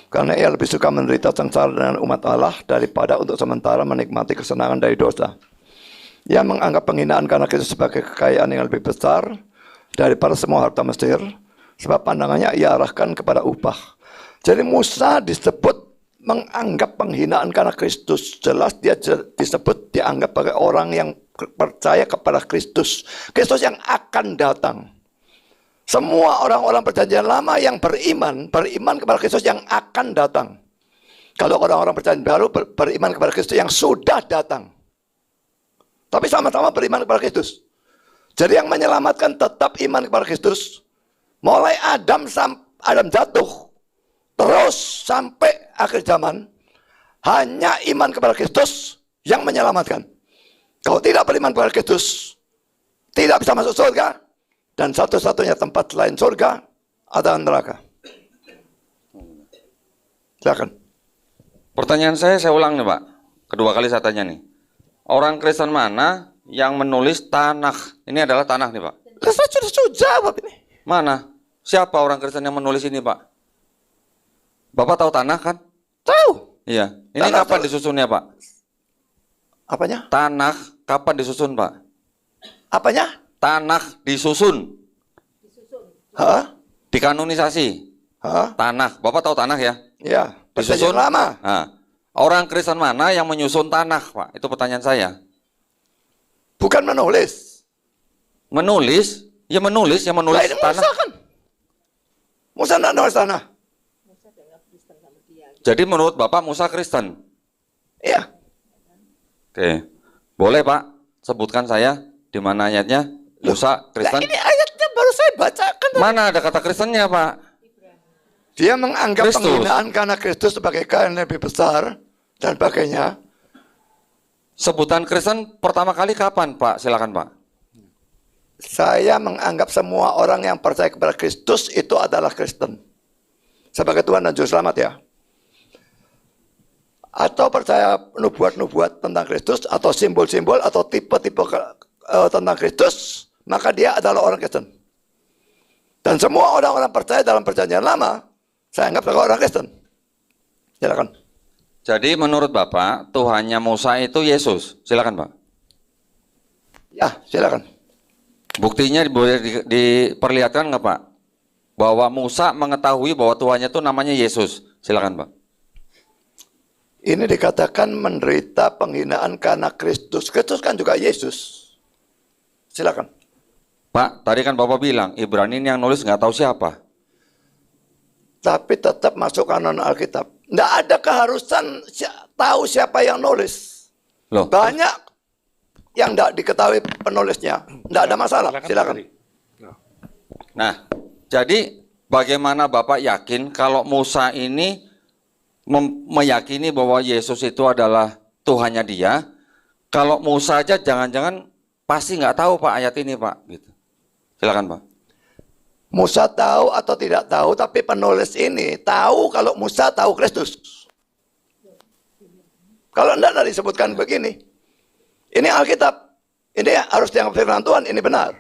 Karena ia lebih suka menderita sengsara dengan umat Allah daripada untuk sementara menikmati kesenangan dari dosa. Ia menganggap penghinaan karena Kristus sebagai kekayaan yang lebih besar daripada semua harta Mesir, sebab pandangannya ia arahkan kepada upah. Jadi Musa disebut menganggap penghinaan karena Kristus. Jelas dia disebut dianggap sebagai orang yang percaya kepada Kristus. Kristus yang akan datang. Semua orang-orang perjanjian lama yang beriman kepada Kristus yang akan datang. Kalau orang-orang perjanjian baru beriman kepada Kristus yang sudah datang. Tapi sama-sama beriman kepada Kristus. Jadi yang menyelamatkan tetap iman kepada Kristus. Mulai Adam jatuh. Terus sampai akhir zaman. Hanya iman kepada Kristus yang menyelamatkan. Kalau tidak beriman kepada Kristus, tidak bisa masuk surga. Dan satu-satunya tempat selain surga adalah neraka. Silakan. Pertanyaan saya ulang nih Pak. Kedua kali saya tanya nih. Orang Kristen mana yang menulis Tanakh? Ini adalah Tanakh nih Pak. Saya sudah jawab ini. Mana? Siapa orang Kristen yang menulis ini Pak? Bapak tahu Tanakh kan? Tahu. Iya. Ini Tanakh kapan tahu. disusunnya Pak? Apanya? Tanakh kapan disusun Pak? Apanya? Tanakh disusun. Hah? Dikanonisasi. Hah? Tanakh. Bapak tahu Tanakh ya? Ya. Disusun Perjanjian lama. Nah, orang Kristen mana yang menyusun Tanakh Pak? Itu pertanyaan saya. Bukan menulis. Menulis? Ya menulis, yang menulis Lah, ini Musa Tanakh. kan. Musa tidak nulis tanah. Jadi menurut Bapak Musa Kristen? Iya. Oke. Boleh Pak, sebutkan saya di mana ayatnya Musa Nah, Kristen? ini ayatnya baru saya bacakan. Mana ada kata Kristennya Pak? Dia menganggap Kristus. penghinaan karena Kristus sebagai kekayaan yang lebih besar dan sebagainya. Sebutan Kristen pertama kali kapan Pak? Silakan Pak. Saya menganggap semua orang yang percaya kepada Kristus itu adalah Kristen. Sebagai Tuhan dan Juru Selamat ya. Atau percaya nubuat-nubuat tentang Kristus, atau simbol-simbol, atau tipe-tipe tentang Kristus, maka dia adalah orang Kristen. Dan semua orang-orang percaya dalam perjanjian lama, saya anggap sebagai orang Kristen. Silakan. Jadi menurut Bapak, Tuhannya Musa itu Yesus. Silakan Pak. Ya, silakan. Buktinya boleh diperlihatkan nggak Pak? Bahwa Musa mengetahui bahwa Tuhannya itu namanya Yesus. Silakan Pak. Ini dikatakan menderita penghinaan karena Kristus. Kristus kan juga Yesus. Silakan. Pak, tadi kan Bapak bilang Ibrani ini yang nulis nggak tahu siapa. Tapi tetap masuk kanon Alkitab. Tidak ada keharusan tahu siapa yang nulis. Loh, Banyak yang tidak diketahui penulisnya. Tidak ada masalah. Silakan. Ferry. Nah, nah, jadi bagaimana Bapak yakin kalau Musa ini meyakini bahwa Yesus itu adalah Tuhannya dia? Kalau Musa aja jangan-jangan pasti nggak tahu Pak ayat ini Pak. Gitu. Silakan Pak. Musa tahu atau tidak tahu, tapi penulis ini tahu kalau Musa tahu Kristus. Kalau tidak disebutkan begini. Ini Alkitab. Ini harus dianggap firman Tuhan, ini benar.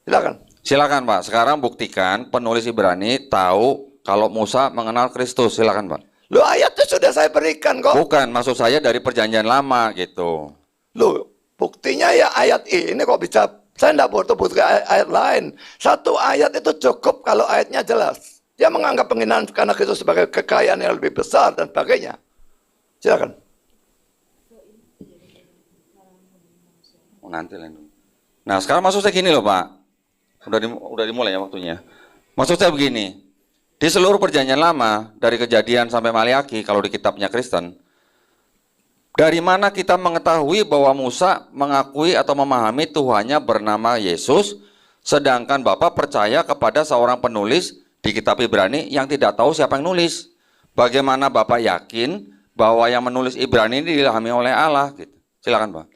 Silakan. Silakan Pak. Sekarang buktikan penulis Ibrani tahu kalau Musa mengenal Kristus. Silakan Pak. Loh, ayatnya sudah saya berikan kok. Bukan, maksud saya dari perjanjian lama gitu. Loh, buktinya ya ayat ini kok bisa. Saya tidak butuh ayat lain. Satu ayat itu cukup kalau ayatnya jelas. Dia menganggap penghinaan karena Kristus sebagai kekayaan yang lebih besar dan sebagainya. Silakan. Oh, nanti lain. Nah, sekarang maksud saya gini loh Pak. Udah dimulai ya waktunya. Maksud saya begini. Di seluruh perjanjian lama, dari Kejadian sampai Maliaki, kalau di kitabnya Kristen, dari mana kita mengetahui bahwa Musa mengakui atau memahami Tuhannya bernama Yesus, sedangkan Bapak percaya kepada seorang penulis di kitab Ibrani yang tidak tahu siapa yang nulis? Bagaimana Bapak yakin bahwa yang menulis Ibrani ini diilhami oleh Allah? Gitu. Silakan Pak.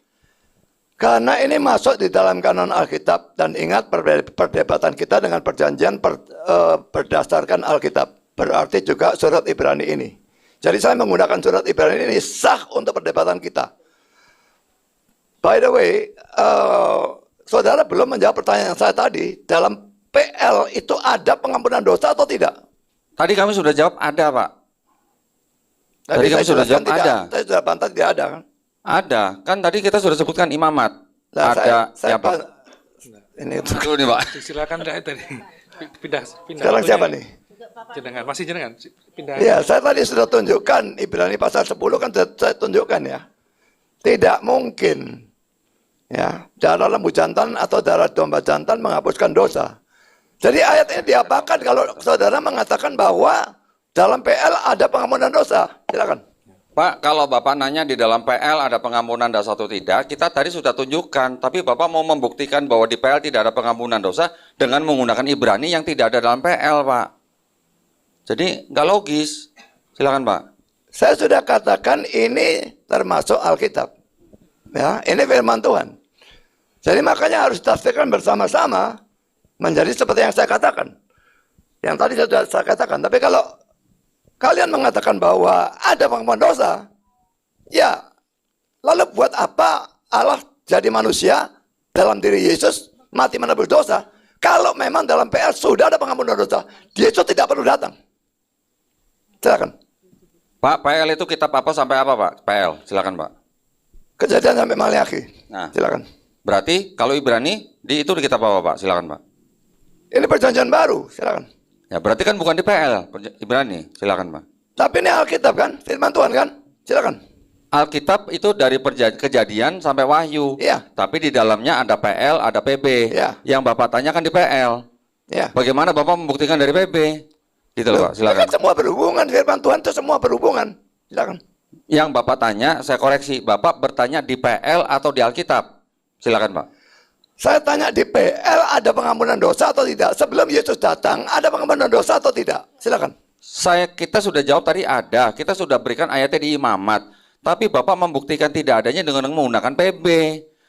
Karena ini masuk di dalam kanon Alkitab. Dan ingat perdebatan kita dengan perjanjian berdasarkan Alkitab. Berarti juga surat Ibrani ini. Jadi saya menggunakan surat Ibrani ini sah untuk perdebatan kita. By the way, saudara belum menjawab pertanyaan saya tadi. Dalam PL itu ada pengampunan dosa atau tidak? Tadi kami sudah jawab ada Pak. Tadi kami saya sudah jelaskan jawab ada. Saya sudah bantah tidak ada kan? Ada. Kan tadi kita sudah sebutkan imamat. Nah, Ada saya siapa? Ini Dulu nih Pak. silakan tadi. Pindah. sekarang waktunya. siapa nih? Jenengan, masih jenengan. Pindah. Ya, saya tadi sudah tunjukkan Ibrani pasal 10 kan saya tunjukkan ya. Tidak mungkin ya, darah lembu jantan atau darah domba jantan menghapuskan dosa. Jadi ayat ini diapakan kalau saudara mengatakan bahwa dalam PL ada pengampunan dosa? Silakan. Pak, kalau Bapak nanya di dalam PL ada pengampunan dosa atau tidak, kita tadi sudah tunjukkan, tapi Bapak mau membuktikan bahwa di PL tidak ada pengampunan dosa dengan menggunakan Ibrani yang tidak ada dalam PL, Pak. Jadi nggak logis. Silakan, Pak. Saya sudah katakan ini termasuk Alkitab. Ya, ini firman Tuhan. Jadi makanya harus ditafsirkan bersama-sama menjadi seperti yang saya katakan. Yang tadi saya katakan. Tapi kalau kalian mengatakan bahwa ada pengampunan dosa, ya, lalu buat apa Allah jadi manusia dalam diri Yesus mati menebus dosa? Kalau memang dalam PL sudah ada pengampunan dosa, Yesus tidak perlu datang. Silakan. Pak, PL itu kitab apa sampai apa, Pak? PL, silakan, Pak. Kejadian sampai Maliaki. Nah, Silakan. berarti kalau Ibrani itu di kitab apa, Pak? Silakan, Pak. Ini perjanjian baru. Silakan. Ya, berarti kan bukan di PL, Ibrani. Silakan, Pak. Tapi ini Alkitab kan, firman Tuhan kan? Silakan. Alkitab itu dari Kejadian sampai Wahyu. Iya. Tapi di dalamnya ada PL, ada PB. Iya. Yang Bapak tanyakan di PL. Ya. Bagaimana Bapak membuktikan dari PB? Gitu loh, Pak. Silakan. Kan semua berhubungan, firman Tuhan itu semua berhubungan. Silakan. Yang Bapak tanya, saya koreksi. Bapak bertanya di PL atau di Alkitab? Silakan, Pak. Saya tanya di PL ada pengampunan dosa atau tidak? Sebelum Yesus datang, ada pengampunan dosa atau tidak? Silakan. Kita sudah jawab tadi ada. Kita sudah berikan ayatnya di imamat. Tapi Bapak membuktikan tidak adanya dengan menggunakan PB.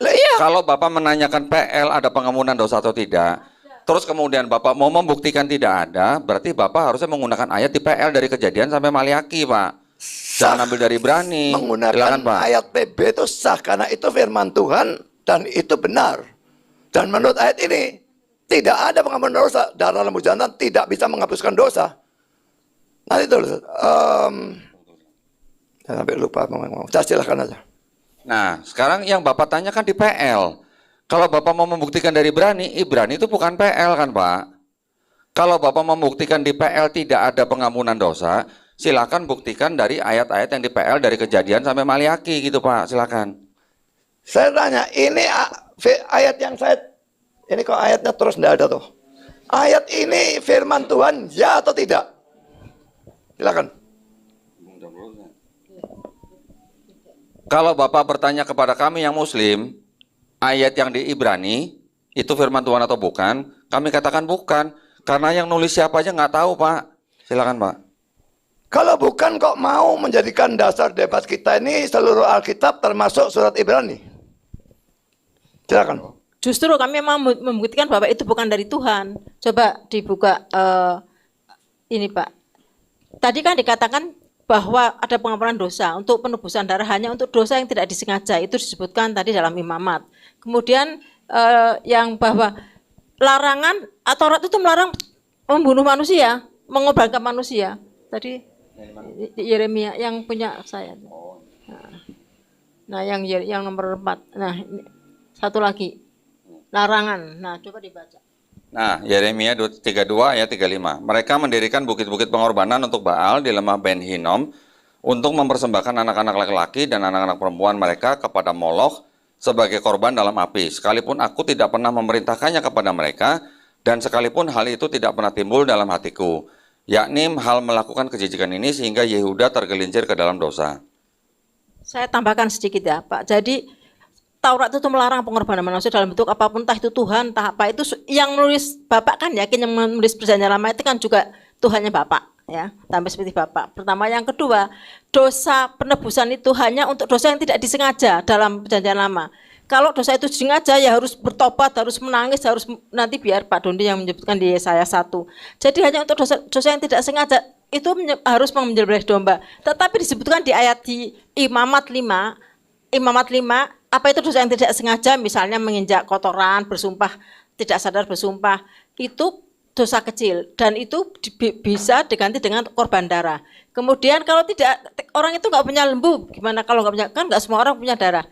Lah iya. Kalau Bapak menanyakan PL ada pengampunan dosa atau tidak, terus kemudian Bapak mau membuktikan tidak ada, berarti Bapak harusnya menggunakan ayat di PL dari Kejadian sampai Maliaki, Pak. Jangan ambil dari Ibrani. Menggunakan Silakan, Pak. ayat PB itu sah karena itu firman Tuhan dan itu benar. Dan menurut ayat ini tidak ada pengampunan dosa. Darah lembu jantan tidak bisa menghapuskan dosa. Nah itu saya sampai lupa ngomong. Saya silakan aja. Nah, sekarang yang Bapak tanyakan di PL. Kalau Bapak mau membuktikan dari Ibrani itu bukan PL kan, Pak? Kalau Bapak membuktikan di PL tidak ada pengampunan dosa, silakan buktikan dari ayat-ayat yang di PL dari Kejadian sampai Maliaki gitu Pak, silakan. Saya tanya, ini ayat yang ini kok ayatnya terus tidak ada tuh. Ayat ini firman Tuhan, ya atau tidak? Silakan. Kalau Bapak bertanya kepada kami yang Muslim, ayat yang di Ibrani itu firman Tuhan atau bukan? Kami katakan bukan, karena yang nulis siapa aja nggak tahu Pak. Silakan Pak. Kalau bukan kok mau menjadikan dasar debat kita ini seluruh Alkitab termasuk surat Ibrani? Silakan. Justru kami memang membuktikan bahwa itu bukan dari Tuhan. Coba dibuka ini Pak. Tadi kan dikatakan bahwa ada pengampunan dosa untuk penebusan darah hanya untuk dosa yang tidak disengaja. Itu disebutkan tadi dalam imamat. Kemudian yang bahwa larangan atau Taurat itu melarang membunuh manusia, mengorbankan manusia. Tadi Yeremia yang punya saya. Nah, yang nomor 4. Nah, ini, satu lagi. Larangan. Nah, coba dibaca. Nah, Yeremia 32 ayat 35. Mereka mendirikan bukit-bukit pengorbanan untuk Baal di lembah Ben Hinnom untuk mempersembahkan anak-anak laki-laki dan anak-anak perempuan mereka kepada Moloch sebagai korban dalam api. Sekalipun aku tidak pernah memerintahkannya kepada mereka, dan sekalipun hal itu tidak pernah timbul dalam hatiku, yakni hal melakukan kejijikan ini sehingga Yehuda tergelincir ke dalam dosa. Saya tambahkan sedikit ya, Pak. Jadi Taurat itu melarang pengorbanan manusia dalam bentuk apapun, entah itu Tuhan, entah apa. Itu yang menulis Bapak kan yakin, yang menulis Perjanjian Lama itu kan juga Tuhannya Bapak, ya, sampai seperti Bapak. Pertama, yang kedua, dosa penebusan itu hanya untuk dosa yang tidak disengaja dalam Perjanjian Lama. Kalau dosa itu disengaja ya harus bertobat, harus menangis, harus nanti biar Pak Dondi yang menyebutkan di Yesaya 1. Jadi hanya untuk dosa yang tidak sengaja itu harus menyembelih domba. Tetapi disebutkan di ayat di Imamat 5, apa itu dosa yang tidak sengaja, misalnya menginjak kotoran, bersumpah, tidak sadar bersumpah, itu dosa kecil dan itu bisa diganti dengan korban darah. Kemudian kalau tidak, orang itu nggak punya lembu, gimana kalau nggak punya, kan nggak semua orang punya darah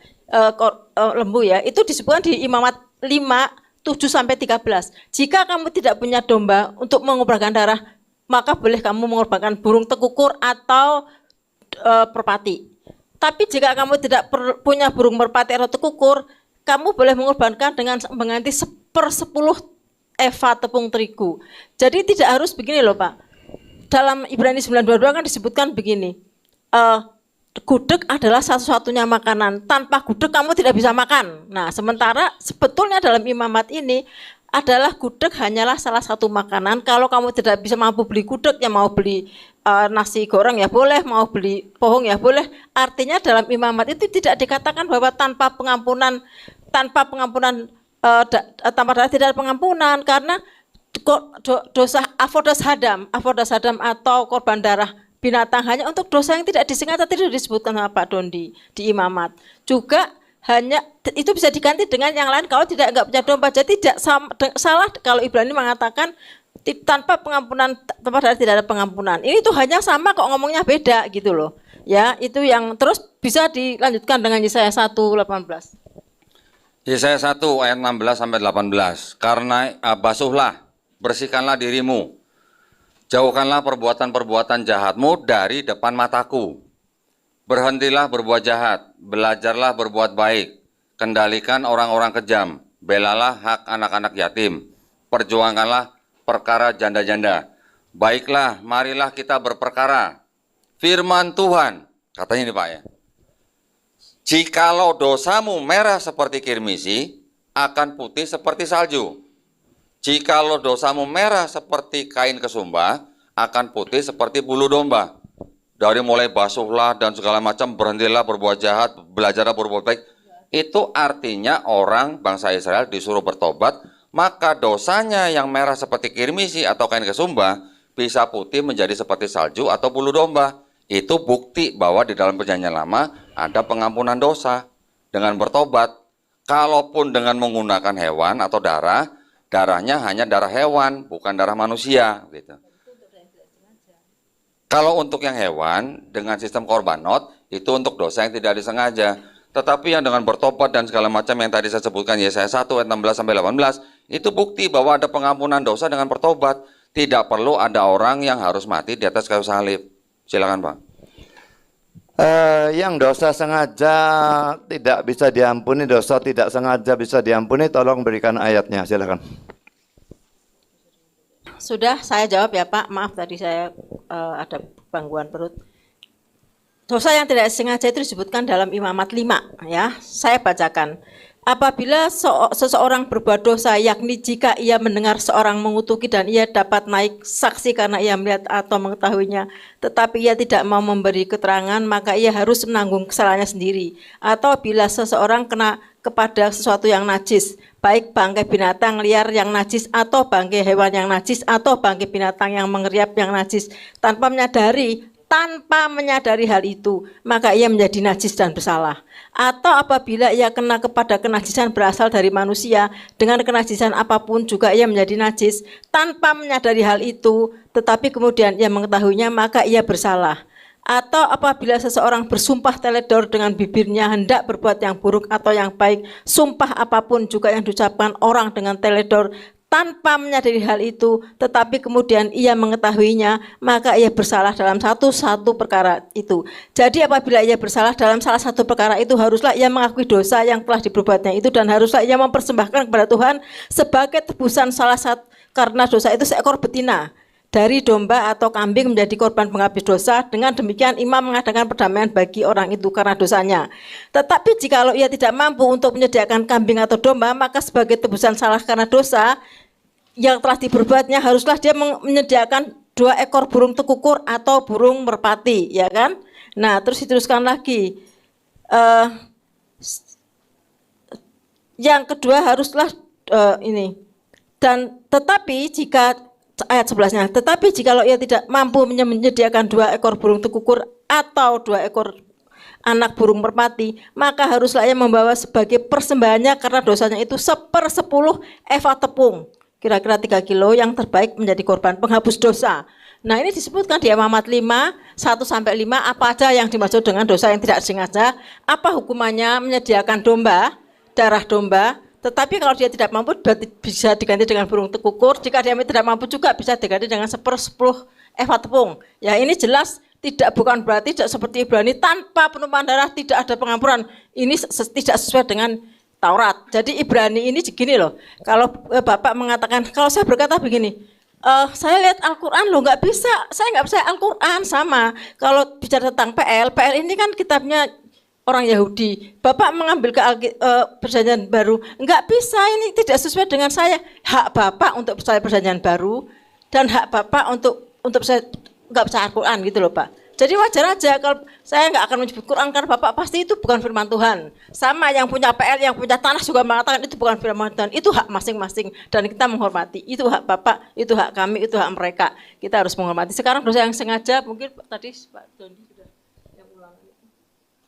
lembu ya, itu disebutkan di Imamat 5:7-13. Jika kamu tidak punya domba untuk mengorbankan darah, maka boleh kamu mengorbankan burung tekukur atau merpati. Tapi jika kamu tidak punya burung merpati atau tekukur, kamu boleh mengorbankan dengan mengganti 1/10 eva tepung terigu. Jadi tidak harus begini loh Pak. Dalam Ibrani 9:22 kan disebutkan begini, gudeg adalah satu-satunya makanan. Tanpa gudeg kamu tidak bisa makan. Nah, sementara sebetulnya dalam imamat ini adalah gudeg hanyalah salah satu makanan. Kalau kamu tidak bisa mampu beli gudeg, ya mau beli nasi goreng ya boleh, mau beli pohong ya boleh. Artinya dalam imamat itu tidak dikatakan bahwa tanpa pengampunan tanpa darah tidak ada pengampunan, karena dosa avodas hadam atau korban darah binatang hanya untuk dosa yang tidak disengaja, tidak disebutkan sama Pak Dondi di imamat. Juga hanya itu bisa diganti dengan yang lain kalau tidak enggak punya domba. Jadi tidak salah kalau Ibrani mengatakan tanpa pengampunan, tanpa darah tidak ada pengampunan. Ini tuh hanya sama kok, ngomongnya beda gitu loh. Ya, itu yang terus bisa dilanjutkan dengan Yesaya 1:18. Yesaya 1 ayat 16-18. Karena basuhlah, bersihkanlah dirimu, jauhkanlah perbuatan-perbuatan jahatmu dari depan mataku. Berhentilah berbuat jahat, belajarlah berbuat baik, kendalikan orang-orang kejam, belalah hak anak-anak yatim, perjuangkanlah perkara janda-janda. Baiklah, marilah kita berperkara. Firman Tuhan, katanya ini Pak ya. Jikalau dosamu merah seperti kirmisi, akan putih seperti salju. Jikalau dosamu merah seperti kain kesumba, akan putih seperti bulu domba. Dari mulai basuhlah dan segala macam, berhentilah berbuat jahat, belajarlah berbuat baik. Itu artinya orang bangsa Israel disuruh bertobat, maka dosanya yang merah seperti kirmisi atau kain kesumba bisa putih menjadi seperti salju atau bulu domba. Itu bukti bahwa di dalam Perjanjian Lama ada pengampunan dosa dengan bertobat. Kalaupun dengan menggunakan hewan atau darah, darahnya hanya darah hewan, bukan darah manusia gitu. Kalau untuk yang hewan, dengan sistem korbanot, itu untuk dosa yang tidak disengaja. Tetapi yang dengan bertobat dan segala macam yang tadi saya sebutkan, Yesaya 1 ayat 16-18, itu bukti bahwa ada pengampunan dosa dengan bertobat. Tidak perlu ada orang yang harus mati di atas kayu salib. Silakan Pak. Yang dosa sengaja tidak bisa diampuni, dosa tidak sengaja bisa diampuni, tolong berikan ayatnya, silakan. Sudah saya jawab ya Pak, maaf tadi saya ada gangguan perut. Dosa yang tidak sengaja itu disebutkan dalam Imamat 5 ya. Saya bacakan. Apabila seseorang berbuat dosa, yakni jika ia mendengar seorang mengutuki dan ia dapat naik saksi karena ia melihat atau mengetahuinya, tetapi ia tidak mau memberi keterangan, maka ia harus menanggung kesalahannya sendiri. Atau bila seseorang kena kepada sesuatu yang najis, baik bangkai binatang liar yang najis atau bangkai hewan yang najis atau bangkai binatang yang mengeriap yang najis, tanpa menyadari hal itu, maka ia menjadi najis dan bersalah. Atau apabila ia kena kepada kenajisan berasal dari manusia, dengan kenajisan apapun juga ia menjadi najis, tanpa menyadari hal itu, tetapi kemudian ia mengetahuinya, maka ia bersalah. Atau apabila seseorang bersumpah teledor dengan bibirnya hendak berbuat yang buruk atau yang baik, sumpah apapun juga yang diucapkan orang dengan teledor, tanpa menyadari hal itu, tetapi kemudian ia mengetahuinya, maka ia bersalah dalam satu perkara itu. Jadi apabila ia bersalah dalam salah satu perkara itu, haruslah ia mengakui dosa yang telah diperbuatnya itu, dan haruslah ia mempersembahkan kepada Tuhan sebagai tebusan salah satu, karena dosa itu seekor betina dari domba atau kambing menjadi korban penghapus dosa. Dengan demikian imam mengadakan perdamaian bagi orang itu karena dosanya. Tetapi jikalau ia tidak mampu untuk menyediakan kambing atau domba, maka sebagai tebusan salah karena dosa yang telah diperbuatnya, haruslah dia menyediakan 2 ekor burung tekukur atau burung merpati, ya kan? Nah, terus diteruskan lagi. Yang kedua haruslah ini. Dan tetapi jika ayat 11-nya, tetapi jikalau ia tidak mampu menyediakan 2 ekor burung tekukur atau 2 ekor anak burung merpati, maka haruslah ia membawa sebagai persembahannya karena dosanya itu 1/10 eva tepung, kira-kira 3 kilo, yang terbaik menjadi korban penghapus dosa. Nah, ini disebutkan di Imamat 5, 1-5, apa aja yang dimaksud dengan dosa yang tidak sengaja, apa hukumannya, menyediakan domba, darah domba, tetapi kalau dia tidak mampu bisa diganti dengan burung tekukur, jika dia tidak mampu juga bisa diganti dengan 1/10 eva tepung. Ya, ini jelas bukan berarti tidak seperti Ibrani, tanpa penumpahan darah tidak ada pengampunan. Ini tidak sesuai dengan Taurat. Jadi Ibrani ini begini loh, kalau Bapak mengatakan, kalau saya berkata begini, saya lihat Al-Quran loh, nggak bisa, saya nggak percaya Al-Quran. Sama kalau bicara tentang PL ini kan kitabnya orang Yahudi, Bapak mengambil ke perjanjian baru, nggak bisa, ini tidak sesuai dengan saya. Hak Bapak untuk percaya perjanjian baru, dan hak Bapak untuk saya nggak percaya Al-Quran gitu loh Pak. Jadi wajar aja kalau saya nggak akan menyebut Quran, karena Bapak pasti itu bukan firman Tuhan. Sama yang punya PL, yang punya tanah juga mengatakan itu bukan firman Tuhan. Itu hak masing-masing dan kita menghormati. Itu hak Bapak, itu hak kami, itu hak mereka. Kita harus menghormati. Sekarang dosa yang sengaja, mungkin tadi Pak Doni sudah yang ulang.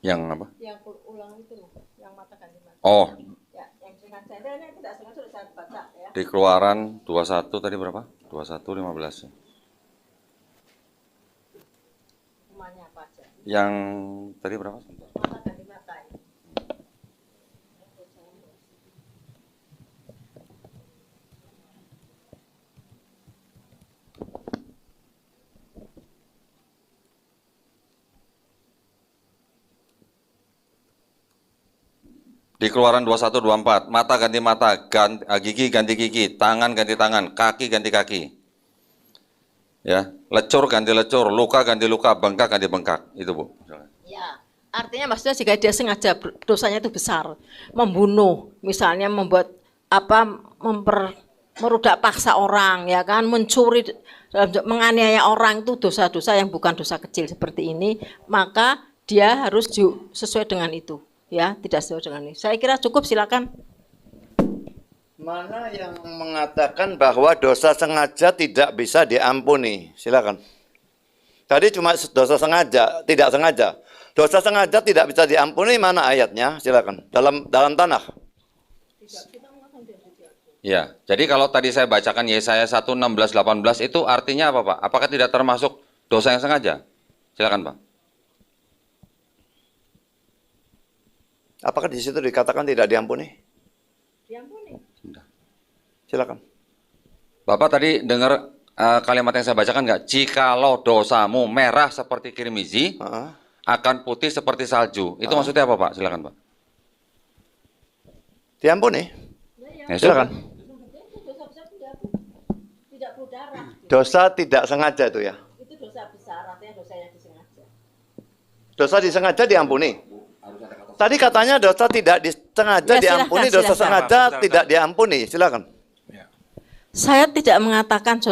Yang apa? Yang ulang itu loh, yang mata ganti mata. Oh, Ya, yang sengaja. Ini yang tidak sengaja sudah saya baca ya. di Keluaran 21 tadi berapa? 21:15. Hukumannya apa aja? Yang tadi berapa? Mata ganti mata. Di Keluaran 21:24, mata ganti mata, gigi ganti gigi, tangan ganti tangan, kaki ganti kaki. Ya, lecur ganti lecur, luka ganti luka, bengkak ganti bengkak. Itu, Bu. Ya, artinya maksudnya jika dia sengaja dosanya itu besar, membunuh, misalnya membuat merudak paksa orang, ya kan, mencuri, menganiaya orang, itu dosa-dosa yang bukan dosa kecil seperti ini, maka dia harus sesuai dengan itu, ya, tidak sesuai dengan ini. Saya kira cukup, silakan. Mana yang mengatakan bahwa dosa sengaja tidak bisa diampuni? Silakan. Tadi cuma dosa sengaja, tidak sengaja. Dosa sengaja tidak bisa diampuni, mana ayatnya? Silakan. Dalam tanah. Ya, jadi kalau tadi saya bacakan Yesaya 1:16-18 itu artinya apa, Pak? Apakah tidak termasuk dosa yang sengaja? Silakan, Pak. Apakah di situ dikatakan tidak diampuni? Diampuni. Silakan. Bapak tadi dengar kalimat yang saya bacakan nggak? Jikalau dosamu merah seperti kirmizi, Heeh. akan putih seperti salju. Itu maksudnya apa, Pak? Silakan, Pak. Diampuni. Ya, Silakan. Dosa besar tidak berdarah. Dosa tidak sengaja itu ya. Itu dosa besar, artinya dosa yang disengaja. Dosa disengaja diampuni. Tadi katanya dosa tidak disengaja Ya, diampuni, silakan, dosa silakan. sengaja Bentar. tidak diampuni. Silakan. Saya tidak mengatakan,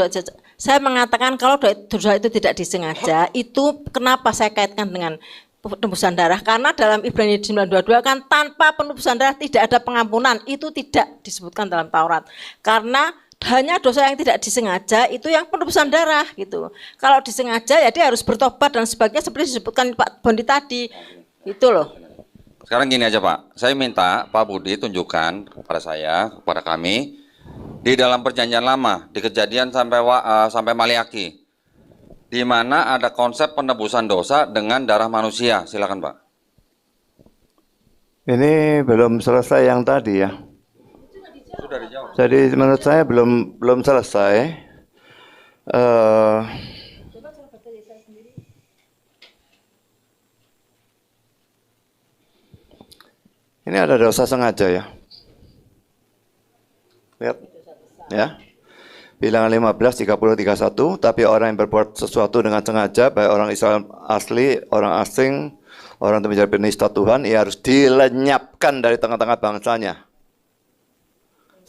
saya mengatakan kalau dosa itu tidak disengaja, itu kenapa saya kaitkan dengan penembusan darah? Karena dalam Ibrani 9:22 kan tanpa penembusan darah tidak ada pengampunan. Itu tidak disebutkan dalam Taurat. Karena hanya dosa yang tidak disengaja itu yang penembusan darah gitu. Kalau disengaja ya dia harus bertobat dan sebagainya seperti disebutkan Pak Bondi tadi. Itu loh. Sekarang gini aja, Pak. Saya minta Pak Budi tunjukkan kepada saya, kepada kami, di dalam perjanjian lama, di Kejadian sampai Maliaki, di mana ada konsep penebusan dosa dengan darah manusia. Silakan, Pak. Ini belum selesai yang tadi ya. Sudah dijawab. Jadi menurut saya belum selesai. Ini ada dosa sengaja ya. Lihat. Ya. Bilangan 15, 30, 31. Tapi orang yang berbuat sesuatu dengan sengaja, baik orang Israel asli, orang asing, orang yang menjadi penista Tuhan, ia harus dilenyapkan dari tengah-tengah bangsanya.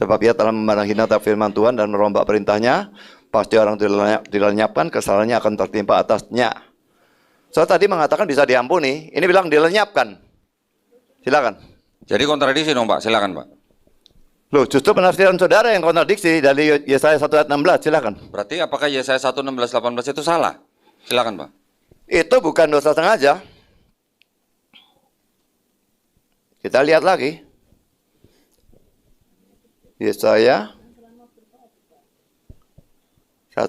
Sebab ia telah memandang hina terhadap firman Tuhan dan merombak perintahnya, pasti orang dilenyapkan, kesalahannya akan tertimpa atasnya. Saya tadi mengatakan bisa diampuni, ini bilang dilenyapkan. Silakan. Jadi kontradiksi dong, Pak. Silakan, Pak. Loh, justru penafsiran saudara yang kontradiksi dari Yesaya 1 ayat 16, silakan. Berarti apakah Yesaya 1, 16, 18 itu salah? Silakan, Pak. Itu bukan dosa sengaja. Kita lihat lagi. Yesaya 1.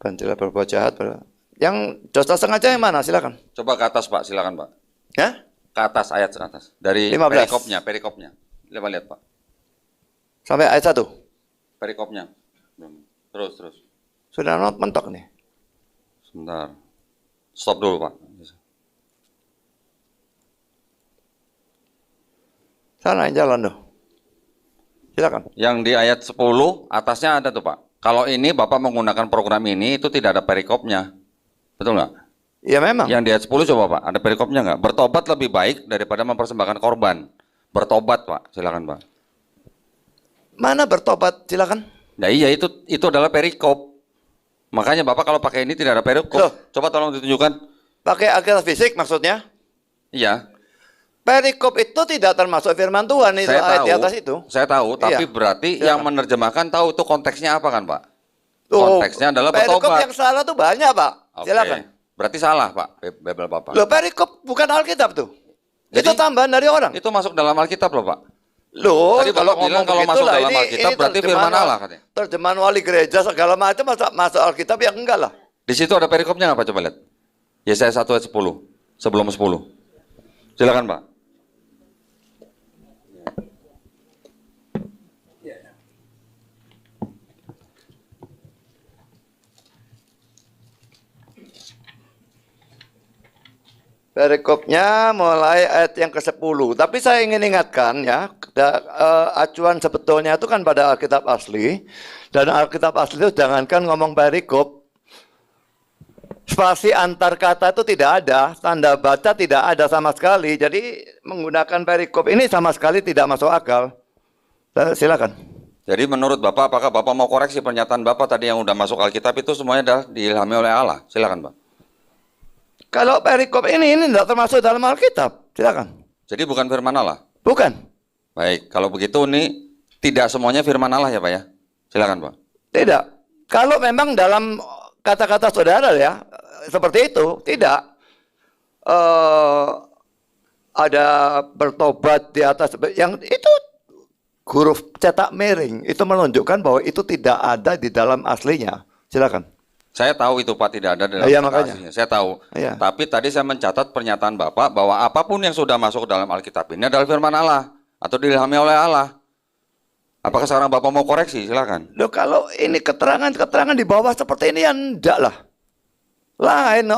Bantilah berbuat jahat. Yang dosa sengaja yang mana? Silakan. Coba ke atas, Pak. Silakan, Pak. Ya? Ke atas, ayat ke atas. Dari 15. perikopnya. Lihat, Pak. Sampai ayat 1. Perikopnya. Terus. Sudah mentok nih. Sebentar. Stop dulu, Pak. Sana yang jalan tuh. Silakan. Yang di ayat 10, atasnya ada tuh, Pak. Kalau ini Bapak menggunakan program ini, itu tidak ada perikopnya. Betul nggak? Ya memang. Yang di ayat 10 coba, Pak. Ada perikopnya nggak? Bertobat lebih baik daripada mempersembahkan korban. Bertobat, Pak. Silakan, Pak. Mana bertobat? Silakan. Nah iya, itu adalah perikop. Makanya Bapak kalau pakai ini tidak ada perikop. Loh. Coba tolong ditunjukkan. Pakai Alkitab fisik maksudnya? Iya. Perikop itu tidak termasuk firman Tuhan itu Saya ayat tahu. di atas itu. Saya tahu, tapi Iya. berarti Silakan. yang menerjemahkan tahu itu konteksnya apa kan, Pak? Tuh, Konteksnya adalah perikop bertobat. yang salah tuh banyak, Pak. Oke. Silakan. Berarti salah, Pak. Bebel Bapak. Loh, perikop bukan Alkitab tuh. Jadi- Itu tambahan dari orang. Itu masuk dalam Alkitab loh, Pak. Loh, Tadi Bapak bilang kalau masuk begitulah, dalam Alkitab berarti firman Allah katanya. Terjemahan wali gereja segala macam masuk Alkitab ya enggak lah. Di situ ada perikopnya nggak, Pak? Coba lihat. Yesaya 1 ayat 10. Sebelum 10. Silakan, Pak. Perikopnya mulai ayat yang ke-10. Tapi saya ingin ingatkan ya, acuan sebetulnya itu kan pada Alkitab asli. Dan Alkitab asli itu jangankan ngomong perikop, spasi antar kata itu tidak ada, tanda baca tidak ada sama sekali. Jadi menggunakan perikop ini sama sekali tidak masuk akal. Silakan. Jadi menurut Bapak, apakah Bapak mau koreksi pernyataan Bapak tadi yang udah masuk Alkitab itu semuanya adalah diilhami oleh Allah? Silakan, Pak. Kalau perikop ini tidak termasuk dalam Alkitab. Silakan. Jadi bukan firman Allah? Bukan. Baik, kalau begitu ini tidak semuanya firman Allah ya, Pak ya? Silakan, Pak. Tidak. Kalau memang dalam kata-kata saudara ya, seperti itu, tidak. Ada bertobat di atas, yang itu huruf cetak miring. Itu menunjukkan bahwa itu tidak ada di dalam aslinya. Silakan. Saya tahu itu Pak tidak ada dalam Iya, kata makanya. aslinya. Saya tahu. Iya. Tapi tadi saya mencatat pernyataan Bapak bahwa apapun yang sudah masuk dalam Alkitab ini adalah firman Allah. atau diilhami oleh Allah. Apakah sekarang Bapak mau koreksi? Silakan. Loh, kalau ini keterangan di bawah seperti ini ya enggak lah. Lain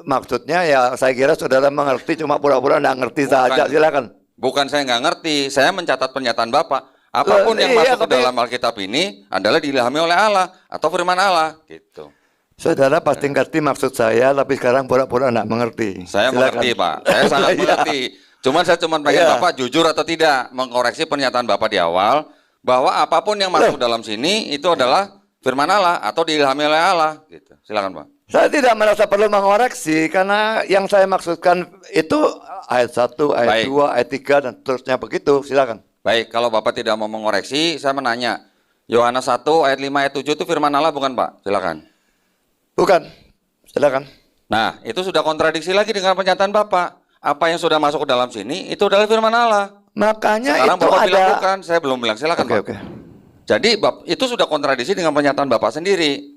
maksudnya ya saya kira saudara mengerti, cuma pura-pura enggak ngerti saja. Silakan. Bukan saya nggak ngerti, saya mencatat pernyataan Bapak. Apapun yang iya, masuk ke dalam Alkitab ini adalah diilhami oleh Allah atau firman Allah, gitu. Saudara pasti ngerti maksud saya, tapi sekarang pura-pura enggak mengerti. Saya Silakan. mengerti, Pak. Saya sangat Iya. mengerti. Saya cuma pengen Iya. Bapak jujur atau tidak mengkoreksi pernyataan Bapak di awal bahwa apapun yang masuk dalam sini itu adalah firman Allah atau diilhami oleh Allah, gitu. Silakan, Pak. Saya tidak merasa perlu mengoreksi karena yang saya maksudkan itu ayat 1, ayat Baik. 2, ayat 3 dan seterusnya begitu. Silakan. Baik, kalau Bapak tidak mau mengoreksi, saya menanya. Yohanes 1 ayat 5 ayat 7 itu firman Allah bukan, Pak? Silakan. Bukan. Silakan. Nah, itu sudah kontradiksi lagi dengan pernyataan Bapak. Apa yang sudah masuk ke dalam sini itu adalah firman Allah. Makanya Sekarang itu Bapak ada. bilang bukan, saya belum bilang. Silakan, Oke, Pak. oke. Jadi itu sudah kontradiksi dengan pernyataan Bapak sendiri.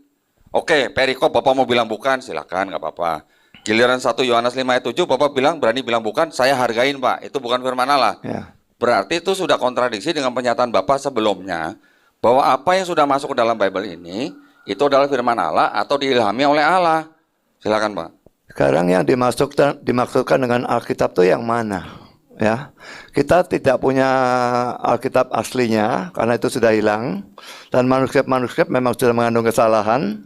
Oke, perikop Bapak mau bilang bukan, silakan, nggak apa-apa. Giliran 1 Yohanes 5 ayat 7, Bapak berani bilang bukan, saya hargain, Pak. Itu bukan firman Allah. Ya. Berarti itu sudah kontradiksi dengan pernyataan Bapak sebelumnya bahwa apa yang sudah masuk ke dalam Bible ini itu adalah firman Allah atau diilhami oleh Allah. Silakan, Pak. Sekarang yang dimaksudkan dengan Alkitab itu yang mana? Ya, kita tidak punya Alkitab aslinya karena itu sudah hilang dan manuskrip memang sudah mengandung kesalahan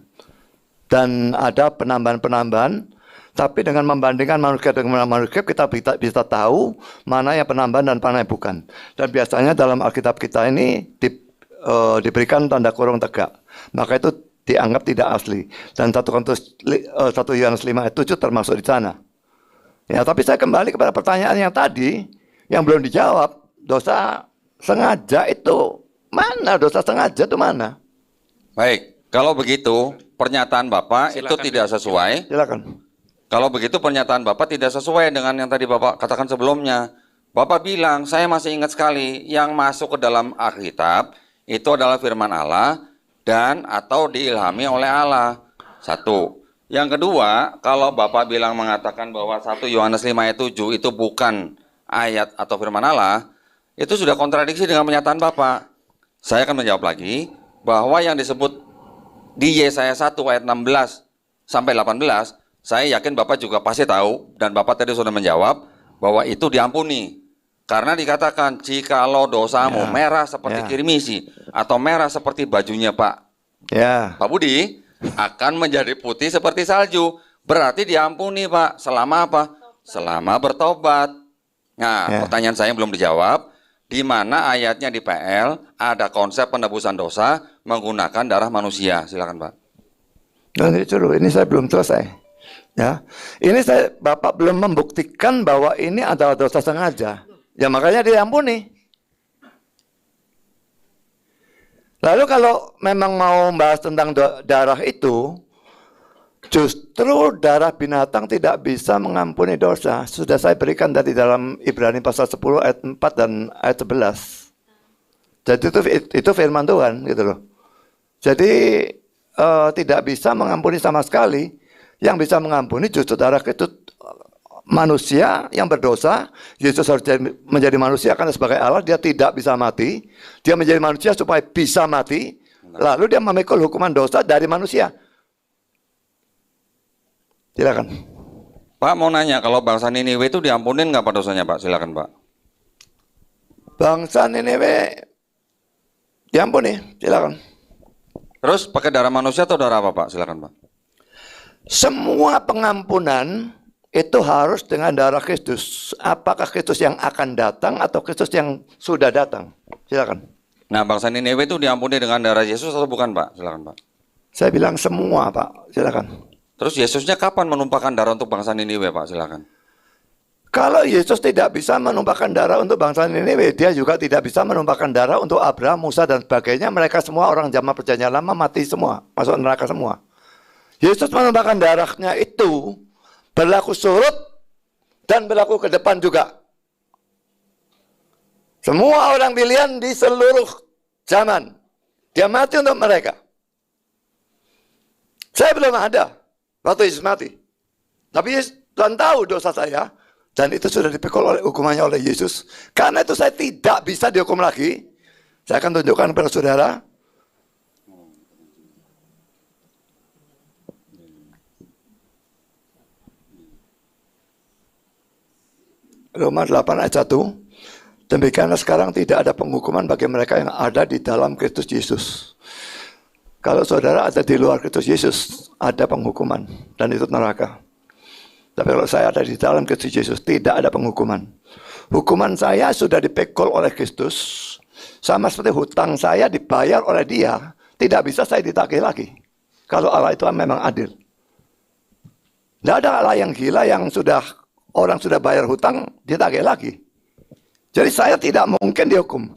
dan ada penambahan-penambahan. Tapi dengan membandingkan manuskrip dengan manuskrip kita bisa tahu mana yang penambahan dan mana yang bukan. Dan biasanya dalam Alkitab kita ini diberikan tanda kurung tegak. Maka itu dianggap tidak asli. Dan 1 Yohanes 5 ayat 7 termasuk di sana. Ya, tapi saya kembali kepada pertanyaan yang tadi yang belum dijawab. Dosa sengaja itu mana? Dosa sengaja itu mana? Baik, kalau begitu pernyataan Bapak itu Silakan. tidak sesuai. Silakan. Kalau begitu pernyataan Bapak tidak sesuai dengan yang tadi Bapak katakan sebelumnya. Bapak bilang, saya masih ingat sekali yang masuk ke dalam Alkitab itu adalah firman Allah dan atau diilhami oleh Allah. Satu. Yang kedua, kalau Bapak bilang mengatakan bahwa 1 Yohanes 5 ayat 7 itu bukan ayat atau firman Allah, itu sudah kontradiksi dengan pernyataan Bapak. Saya akan menjawab lagi bahwa yang disebut di Yesaya 1 ayat 16 sampai 18, saya yakin Bapak juga pasti tahu dan Bapak tadi sudah menjawab bahwa itu diampuni. Karena dikatakan jikalau dosamu merah seperti kirmisi atau merah seperti bajunya Pak Budi akan menjadi putih seperti salju. Berarti diampuni, Pak. Selama apa? Selama bertobat. Nah, pertanyaan saya yang belum dijawab. Di mana ayatnya di PL ada konsep penebusan dosa menggunakan darah manusia? Silakan, Pak. Ini saya belum selesai. Ya, ini Bapak belum membuktikan bahwa ini adalah dosa sengaja. Ya makanya diampuni. Lalu kalau memang mau membahas tentang darah itu, justru darah binatang tidak bisa mengampuni dosa. Sudah saya berikan tadi dalam Ibrani pasal 10 ayat 4 dan ayat 11. Jadi itu firman Tuhan gitu loh. Jadi tidak bisa mengampuni sama sekali. Yang bisa mengampuni justru darah itu manusia yang berdosa. Yesus harus menjadi manusia karena sebagai Allah dia tidak bisa mati. Dia menjadi manusia supaya bisa mati. Lalu dia memikul hukuman dosa dari manusia. Silakan. Pak mau nanya, kalau bangsa Niniwe itu diampunin nggak Pak dosanya, Pak? Silakan, Pak. Bangsa Niniwe diampuni, silakan. Terus pakai darah manusia atau darah apa, Pak? Silakan, Pak. Semua pengampunan itu harus dengan darah Kristus. Apakah Kristus yang akan datang atau Kristus yang sudah datang? Silakan. Nah, bangsa Niniwe itu diampuni dengan darah Yesus atau bukan, Pak? Silakan, Pak. Saya bilang semua, Pak. Silakan. Terus Yesusnya kapan menumpahkan darah untuk bangsa Niniwe, Pak? Silakan. Kalau Yesus tidak bisa menumpahkan darah untuk bangsa Niniwe, dia juga tidak bisa menumpahkan darah untuk Abraham, Musa dan sebagainya. Mereka semua orang zaman perjanjian lama mati semua, masuk neraka semua. Yesus menumpahkan darahnya itu berlaku surut dan berlaku ke depan juga. Semua orang pilihan di seluruh zaman. Dia mati untuk mereka. Saya belum ada waktu Yesus mati. Tapi Tuhan tahu dosa saya. Dan itu sudah dipikul oleh hukumannya oleh Yesus. Karena itu saya tidak bisa dihukum lagi. Saya akan tunjukkan kepada saudara. Roma 8 ayat 1. Demikianlah sekarang tidak ada penghukuman bagi mereka yang ada di dalam Kristus Yesus. Kalau saudara ada di luar Kristus Yesus, ada penghukuman. Dan itu neraka. Tapi kalau saya ada di dalam Kristus Yesus, tidak ada penghukuman. Hukuman saya sudah dipikul oleh Kristus. Sama seperti hutang saya dibayar oleh Dia, tidak bisa saya ditagih lagi. Kalau Allah itu memang adil. Tidak ada Allah yang gila yang orang sudah bayar hutang, ditagih lagi. Jadi saya tidak mungkin dihukum.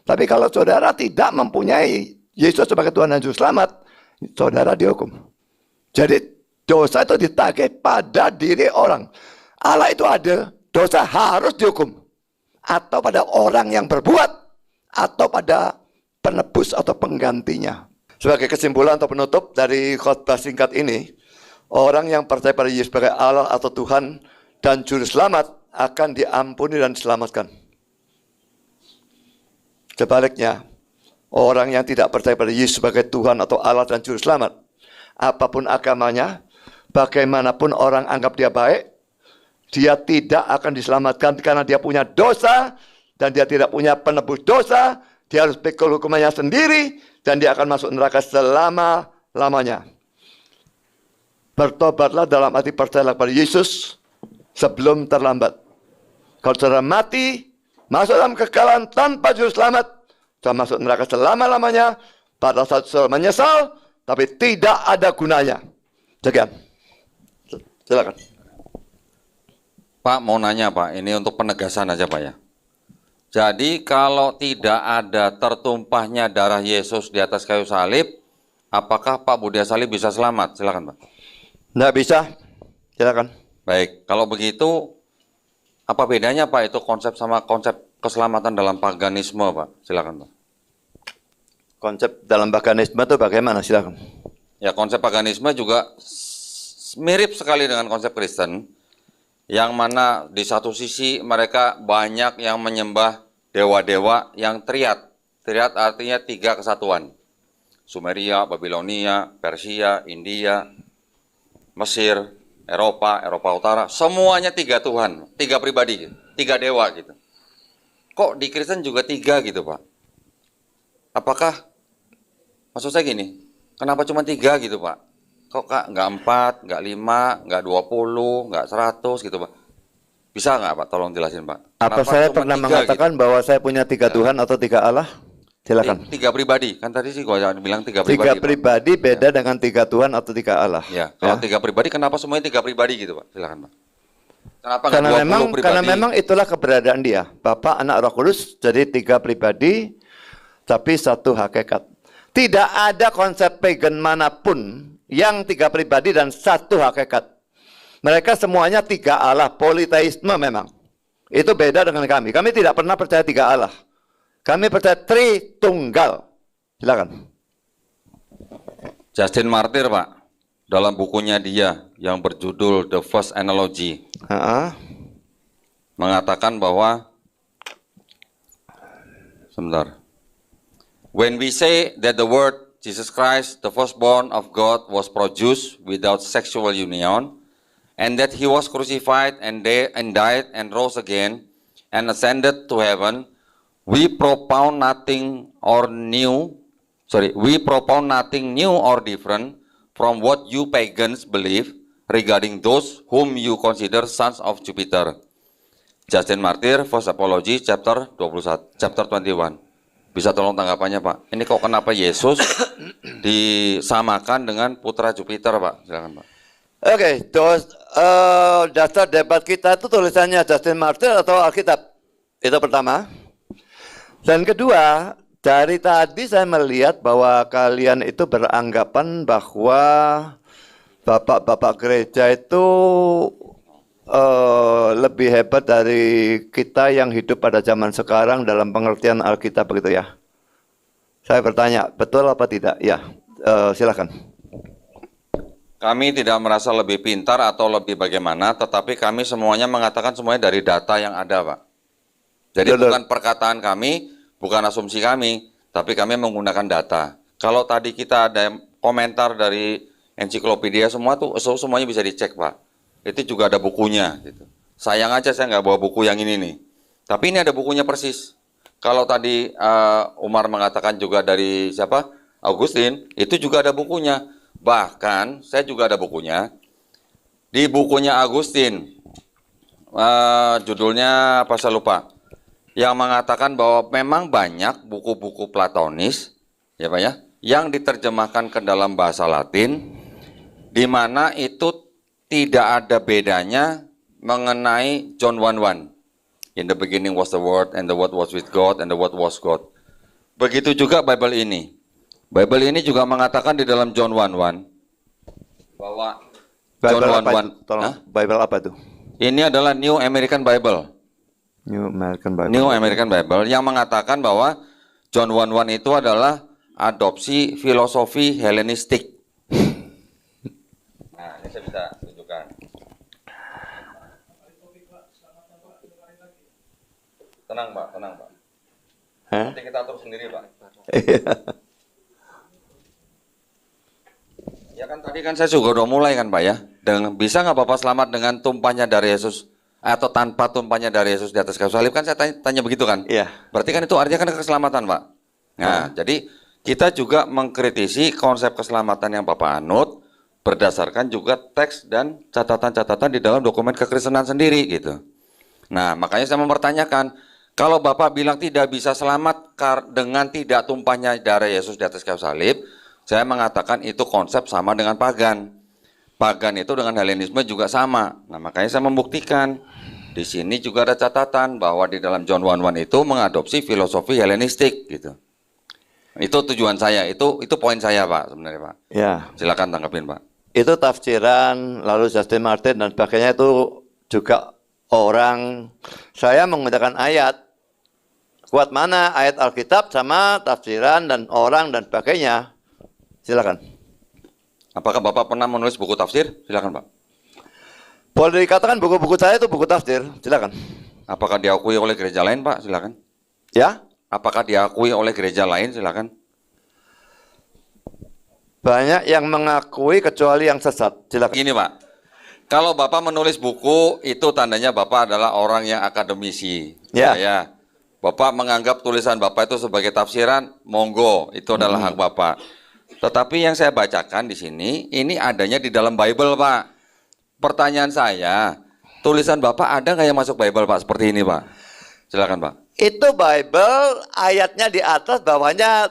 Tapi kalau saudara tidak mempunyai Yesus sebagai Tuhan dan Juru Selamat, saudara dihukum. Jadi dosa itu ditagih pada diri orang. Allah itu adil, dosa harus dihukum. Atau pada orang yang berbuat, atau pada penebus atau penggantinya. Sebagai kesimpulan atau penutup dari khotbah singkat ini, orang yang percaya pada Yesus sebagai Allah atau Tuhan dan Juru Selamat akan diampuni dan diselamatkan. Sebaliknya, orang yang tidak percaya pada Yesus sebagai Tuhan atau Allah dan Juru Selamat, apapun agamanya, bagaimanapun orang anggap dia baik, dia tidak akan diselamatkan karena dia punya dosa dan dia tidak punya penebus dosa. Dia harus pikul hukumannya sendiri dan dia akan masuk neraka selama-lamanya. Bertobatlah dalam arti percayalah kepada Yesus sebelum terlambat. Kalau saudara mati, masuk dalam kekalahan tanpa Juru Selamat, sudah masuk neraka selama-lamanya. Pada saat saudara menyesal, tapi tidak ada gunanya. Sekian. Silakan. Pak, mau nanya Pak, ini untuk penegasan aja Pak ya. Jadi kalau tidak ada tertumpahnya darah Yesus di atas kayu salib, apakah Pak Budia Salib bisa selamat? Silakan Pak. Tidak bisa. Silakan. Baik, kalau begitu apa bedanya Pak itu konsep sama konsep keselamatan dalam paganisme Pak? Silakan Pak. Konsep dalam paganisme itu bagaimana? Silakan. Ya, konsep paganisme juga mirip sekali dengan konsep Kristen, yang mana di satu sisi mereka banyak yang menyembah dewa-dewa yang triad. Triad artinya 3 kesatuan. Sumeria, Babilonia, Persia, India, Mesir, Eropa Utara, semuanya 3 Tuhan, 3 pribadi, 3 dewa gitu. Kok di Kristen juga 3 gitu Pak? Apakah, maksud saya gini, kenapa cuma 3 gitu Pak? Kok Kak nggak 4, nggak 5, nggak 20, nggak 100 gitu Pak? Bisa nggak Pak? Tolong jelasin Pak. Apa Kenapa saya cuma pernah 3 mengatakan gitu? bahwa saya punya 3 Tuhan atau 3 Allah? Silakan. 3 pribadi, kan tadi sih gua bilang 3 pribadi. 3 Pak. pribadi beda dengan 3 Tuhan atau 3 Allah. Ya, kalau 3 pribadi kenapa semuanya 3 pribadi gitu Pak? Silakan Pak. Kenapa nggak Karena 20 memang pribadi? karena memang itulah keberadaan Dia. Bapa, Anak, Roh Kudus, jadi 3 pribadi tapi satu hakikat. Tidak ada konsep pagan manapun yang 3 pribadi dan satu hakikat. Mereka semuanya 3 Allah, politeisme memang. Itu beda dengan kami. Kami tidak pernah percaya 3 Allah. Kami percaya Tritunggal. Silakan. Justin Martyr Pak, dalam bukunya dia yang berjudul The First Analogy, mengatakan bahwa, sebentar, when we say that the word Jesus Christ, the firstborn of God, was produced without sexual union, and that he was crucified and died and rose again and ascended to heaven, we propound nothing new or different from what you pagans believe regarding those whom you consider sons of Jupiter. Justin Martyr, First Apology, chapter 21. Bisa tolong tanggapannya Pak? Ini kok kenapa Yesus disamakan dengan putra Jupiter Pak? Silakan Pak. Oke, dasar debat kita itu tulisannya Justin Martyr atau Alkitab? Itu pertama. Dan kedua, dari tadi saya melihat bahwa kalian itu beranggapan bahwa bapak-bapak gereja itu lebih hebat dari kita yang hidup pada zaman sekarang dalam pengertian Alkitab begitu ya. Saya bertanya, betul apa tidak? Ya, silakan. Kami tidak merasa lebih pintar atau lebih bagaimana, tetapi kami semuanya mengatakan semuanya dari data yang ada, Pak. Jadi Betul. bukan perkataan kami, bukan asumsi kami, tapi kami menggunakan data. Kalau tadi kita ada komentar dari ensiklopedia semua tuh semuanya bisa dicek, Pak. Itu juga ada bukunya gitu. Sayang aja saya nggak bawa buku yang ini nih. Tapi ini ada bukunya persis. Kalau tadi Umar mengatakan juga dari siapa? Augustine, itu juga ada bukunya. Bahkan saya juga ada bukunya. Di bukunya Augustine, judulnya apa saya lupa, yang mengatakan bahwa memang banyak buku-buku Platonis, ya Pak ya, yang diterjemahkan ke dalam bahasa Latin, di mana itu tidak ada bedanya mengenai John 1:1. In the beginning was the Word, and the Word was with God, and the Word was God. Begitu juga Bible ini. Bible ini juga mengatakan di dalam John 1:1 bahwa John Bible apa 1:1. itu? Tolong, Hah? Bible apa tuh? Ini adalah New American Bible. New American Bible. New American Bible yang mengatakan bahwa John 1:1 itu adalah adopsi filosofi Helenistik. Nah, ini saya bisa tunjukkan. Tenang, Pak, tenang, Pak. Hah? Nanti kita atur sendiri, Pak. Iya. Ya kan tadi kan saya juga udah mulai kan Pak ya. Dengan bisa nggak Bapak selamat dengan tumpahnya dari Yesus atau tanpa tumpahnya dari Yesus di atas kayu salib, kan saya tanya begitu kan? Iya. Berarti kan itu artinya kan keselamatan Pak. Nah, jadi kita juga mengkritisi konsep keselamatan yang Bapak anut berdasarkan juga teks dan catatan-catatan di dalam dokumen kekristenan sendiri gitu. Nah, makanya saya mempertanyakan, kalau Bapak bilang tidak bisa selamat dengan tidak tumpahnya darah Yesus di atas kayu salib, saya mengatakan itu konsep sama dengan pagan. Pagan itu dengan Helenisme juga sama. Nah, makanya saya membuktikan. Di sini juga ada catatan bahwa di dalam John 1:1 itu mengadopsi filosofi Helenistik gitu. Itu tujuan saya, itu poin saya Pak sebenarnya Pak. Ya. Silakan tanggapin Pak. Itu tafsiran, lalu Justin Martin dan sebagainya itu juga orang, saya menggunakan ayat. Kuat mana ayat Alkitab sama tafsiran dan orang dan sebagainya. Silakan. Apakah Bapak pernah menulis buku tafsir? Silakan Pak. Boleh dikatakan buku-buku saya itu buku tafsir. Silakan. Apakah diakui oleh gereja lain Pak? Silakan. Ya. Apakah diakui oleh gereja lain? Silakan. Banyak yang mengakui kecuali yang sesat. Silakan. Gini Pak, kalau Bapak menulis buku itu tandanya Bapak adalah orang yang akademisi. Ya. Bapak menganggap tulisan Bapak itu sebagai tafsiran, monggo, itu adalah hak Bapak. Tetapi yang saya bacakan di sini, ini adanya di dalam Bible Pak. Pertanyaan saya, tulisan Bapak ada nggak yang masuk Bible Pak seperti ini Pak? Silakan Pak. Itu Bible ayatnya di atas, bawahnya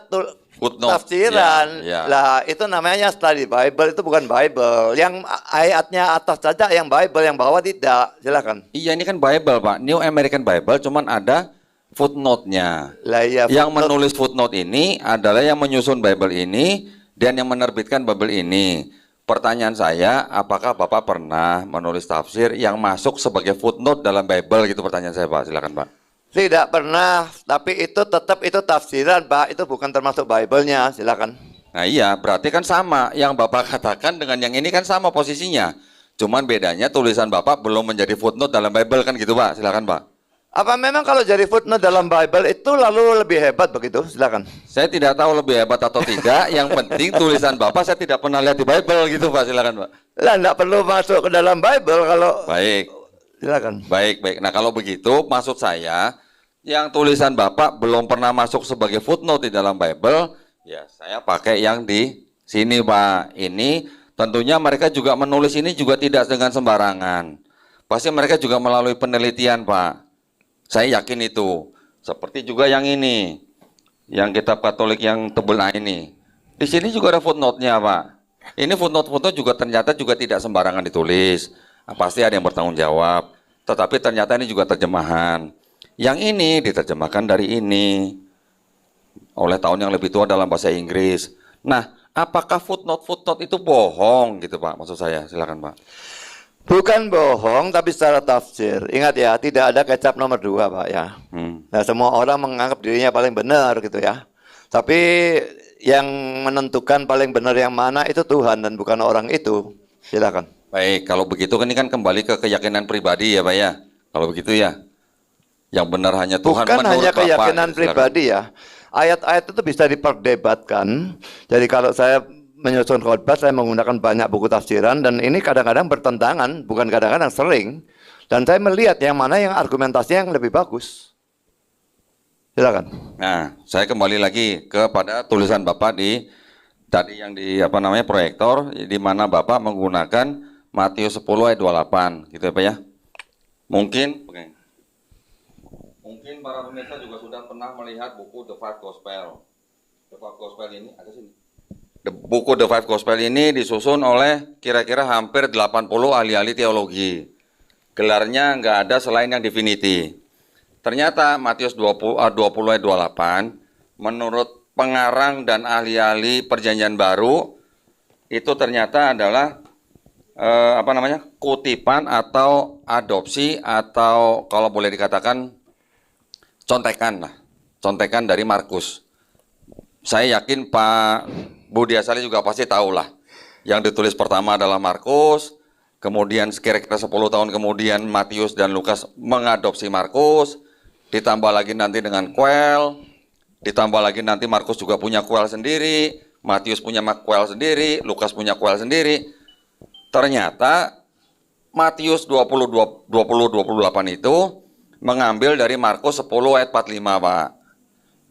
Footnote. tafsiran. Ya. Lah itu namanya study Bible, itu bukan Bible. Yang ayatnya atas saja yang Bible, yang bawah tidak. Silakan. Iya ini kan Bible Pak, New American Bible, cuman ada footnote-nya. Lah iya, Yang footnote. menulis footnote ini adalah yang menyusun Bible ini dan yang menerbitkan Bible ini. Pertanyaan saya, apakah Bapak pernah menulis tafsir yang masuk sebagai footnote dalam Bible gitu, pertanyaan saya Pak, silakan Pak. Tidak pernah, tapi itu tetap itu tafsiran, Pak. Itu bukan termasuk Bible-nya. Silakan. Nah iya, berarti kan sama. Yang Bapak katakan dengan yang ini kan sama posisinya. Cuman bedanya tulisan Bapak belum menjadi footnote dalam Bible kan gitu Pak, silakan Pak. Apa memang kalau jadi footnote dalam Bible itu lalu lebih hebat begitu? Silakan. Saya tidak tahu lebih hebat atau tidak, yang penting tulisan Bapak saya tidak pernah lihat di Bible gitu Pak, silakan Pak. Lah enggak perlu masuk ke dalam Bible kalau Baik. silakan. Baik. Nah kalau begitu, maksud saya, yang tulisan Bapak belum pernah masuk sebagai footnote di dalam Bible, ya saya pakai yang di sini Pak. Ini tentunya mereka juga menulis ini juga tidak dengan sembarangan. Pasti mereka juga melalui penelitian Pak. Saya yakin itu. Seperti juga yang ini, yang kitab Katolik yang tebel ini. Di sini juga ada footnote-nya Pak. Ini footnote-footnote juga ternyata juga tidak sembarangan ditulis. Pasti ada yang bertanggung jawab. Tetapi ternyata ini juga terjemahan. Yang ini diterjemahkan dari ini oleh tahun yang lebih tua dalam bahasa Inggris. Nah, apakah footnote-footnote itu bohong gitu Pak? Maksud saya, silakan Pak. Bukan bohong, tapi secara tafsir. Ingat ya, tidak ada kecap nomor 2 Pak ya. Nah, semua orang menganggap dirinya paling benar gitu ya. Tapi yang menentukan paling benar yang mana itu Tuhan dan bukan orang itu. Silakan. Baik, kalau begitu kan ini kan kembali ke keyakinan pribadi ya Pak ya. Kalau begitu ya, yang benar hanya Tuhan Bukan menurut hanya Bapak. keyakinan Silakan. pribadi ya. Ayat-ayat itu bisa diperdebatkan. Jadi kalau saya menyusun khotbah, saya menggunakan banyak buku tafsiran dan ini kadang-kadang bertentangan, bukan kadang-kadang sering. Dan saya melihat yang mana yang argumentasinya yang lebih bagus. Silakan. Nah, saya kembali lagi kepada tulisan Bapak di tadi yang di proyektor, di mana Bapak menggunakan Matius 10 ayat 28 gitu ya Pak ya. Mungkin para pemirsa juga sudah pernah melihat buku The Five Gospel. The Five Gospel ini ada sini. Buku The Five Gospel ini disusun oleh kira-kira hampir 80 ahli-ahli teologi. Gelarnya nggak ada selain yang Divinity. Ternyata Matius 20 ayat 28 menurut pengarang dan ahli-ahli Perjanjian Baru itu ternyata adalah kutipan atau adopsi atau kalau boleh dikatakan contekan dari Markus. Saya yakin Pak Budi Asali juga pasti tahu lah. Yang ditulis pertama adalah Markus, kemudian kira-kira 10 tahun kemudian Matius dan Lukas mengadopsi Markus, ditambah lagi nanti dengan kuel, ditambah lagi nanti Markus juga punya kuel sendiri, Matius punya kuel sendiri, Lukas punya kuel sendiri. Ternyata Matius 20-28 itu mengambil dari Markus 10 ayat 45 Pak.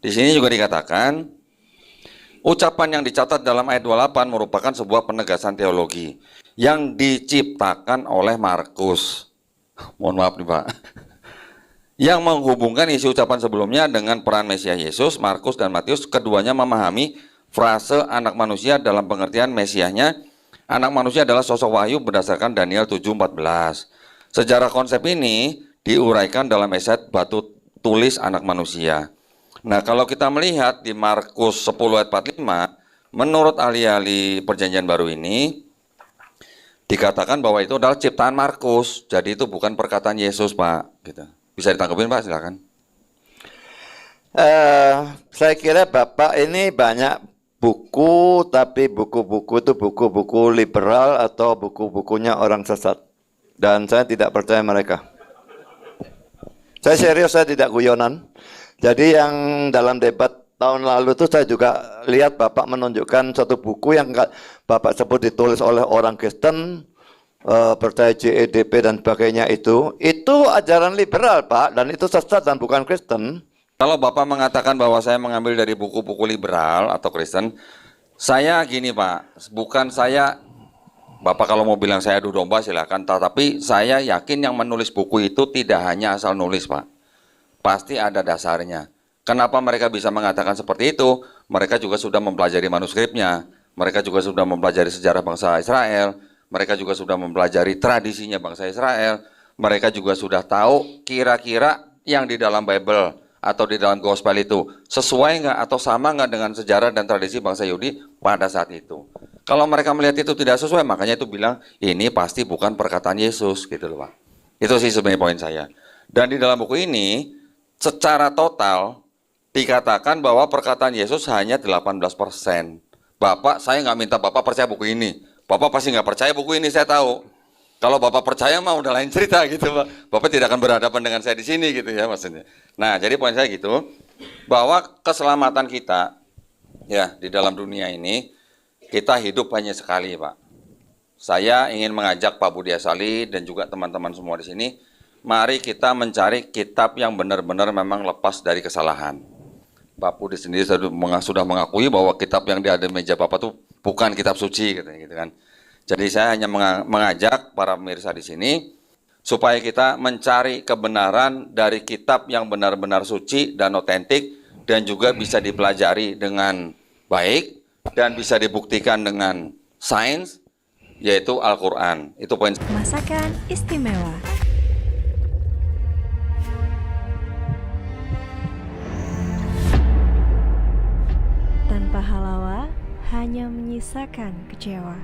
Di sini juga dikatakan, ucapan yang dicatat dalam ayat 28 merupakan sebuah penegasan teologi yang diciptakan oleh Markus. Mohon maaf nih Pak. Yang menghubungkan isi ucapan sebelumnya dengan peran Mesias Yesus, Markus dan Matius, keduanya memahami frase anak manusia dalam pengertian Mesiasnya. Anak manusia adalah sosok wahyu berdasarkan Daniel 7:14. Sejarah konsep ini diuraikan dalam esai batu tulis anak manusia. Nah, kalau kita melihat di Markus 10 ayat 45, menurut ahli-ahli Perjanjian Baru ini, dikatakan bahwa itu adalah ciptaan Markus. Jadi itu bukan perkataan Yesus, Pak. Gitu. Bisa ditangkapin Pak, silakan. Saya kira Bapak ini banyak buku, tapi buku-buku itu buku-buku liberal atau buku-bukunya orang sesat. Dan saya tidak percaya mereka. Saya serius, saya tidak guyonan. Jadi yang dalam debat tahun lalu itu saya juga lihat Bapak menunjukkan satu buku yang Bapak sebut ditulis oleh orang Kristen, percaya JEDP dan sebagainya itu ajaran liberal Pak, dan itu sesat dan bukan Kristen. Kalau Bapak mengatakan bahwa saya mengambil dari buku-buku liberal atau Kristen, saya gini Pak, bukan saya, Bapak kalau mau bilang saya adu domba silakan, tetapi saya yakin yang menulis buku itu tidak hanya asal nulis Pak, pasti ada dasarnya. Kenapa mereka bisa mengatakan seperti itu? Mereka juga sudah mempelajari manuskripnya, mereka juga sudah mempelajari sejarah bangsa Israel, mereka juga sudah mempelajari tradisinya bangsa Israel, mereka juga sudah tahu kira-kira yang di dalam Bible atau di dalam Gospel itu sesuai nggak atau sama nggak dengan sejarah dan tradisi bangsa Yahudi pada saat itu. Kalau mereka melihat itu tidak sesuai, makanya itu bilang ini pasti bukan perkataan Yesus gitu loh Pak. Itu sih sebenarnya poin saya. Dan di dalam buku ini secara total dikatakan bahwa perkataan Yesus hanya 18%. Bapak, saya nggak minta Bapak percaya buku ini. Bapak pasti nggak percaya buku ini, saya tahu. Kalau Bapak percaya mah udah lain cerita gitu Pak. Bapak tidak akan berhadapan dengan saya di sini gitu ya maksudnya. Nah, jadi poin saya gitu, bahwa keselamatan kita ya di dalam dunia ini, kita hidup hanya sekali Pak. Saya ingin mengajak Pak Budi Asali dan juga teman-teman semua di sini, mari kita mencari kitab yang benar-benar memang lepas dari kesalahan. Pak Budi sendiri sudah mengakui bahwa kitab yang di ada meja Bapak itu bukan kitab suci gitu kan. Jadi saya hanya mengajak para pemirsa di sini supaya kita mencari kebenaran dari kitab yang benar-benar suci dan otentik dan juga bisa dipelajari dengan baik dan bisa dibuktikan dengan sains, yaitu Al-Quran. Itu poin. Masakan istimewa. Tanpa halawa, hanya menyisakan kecewa.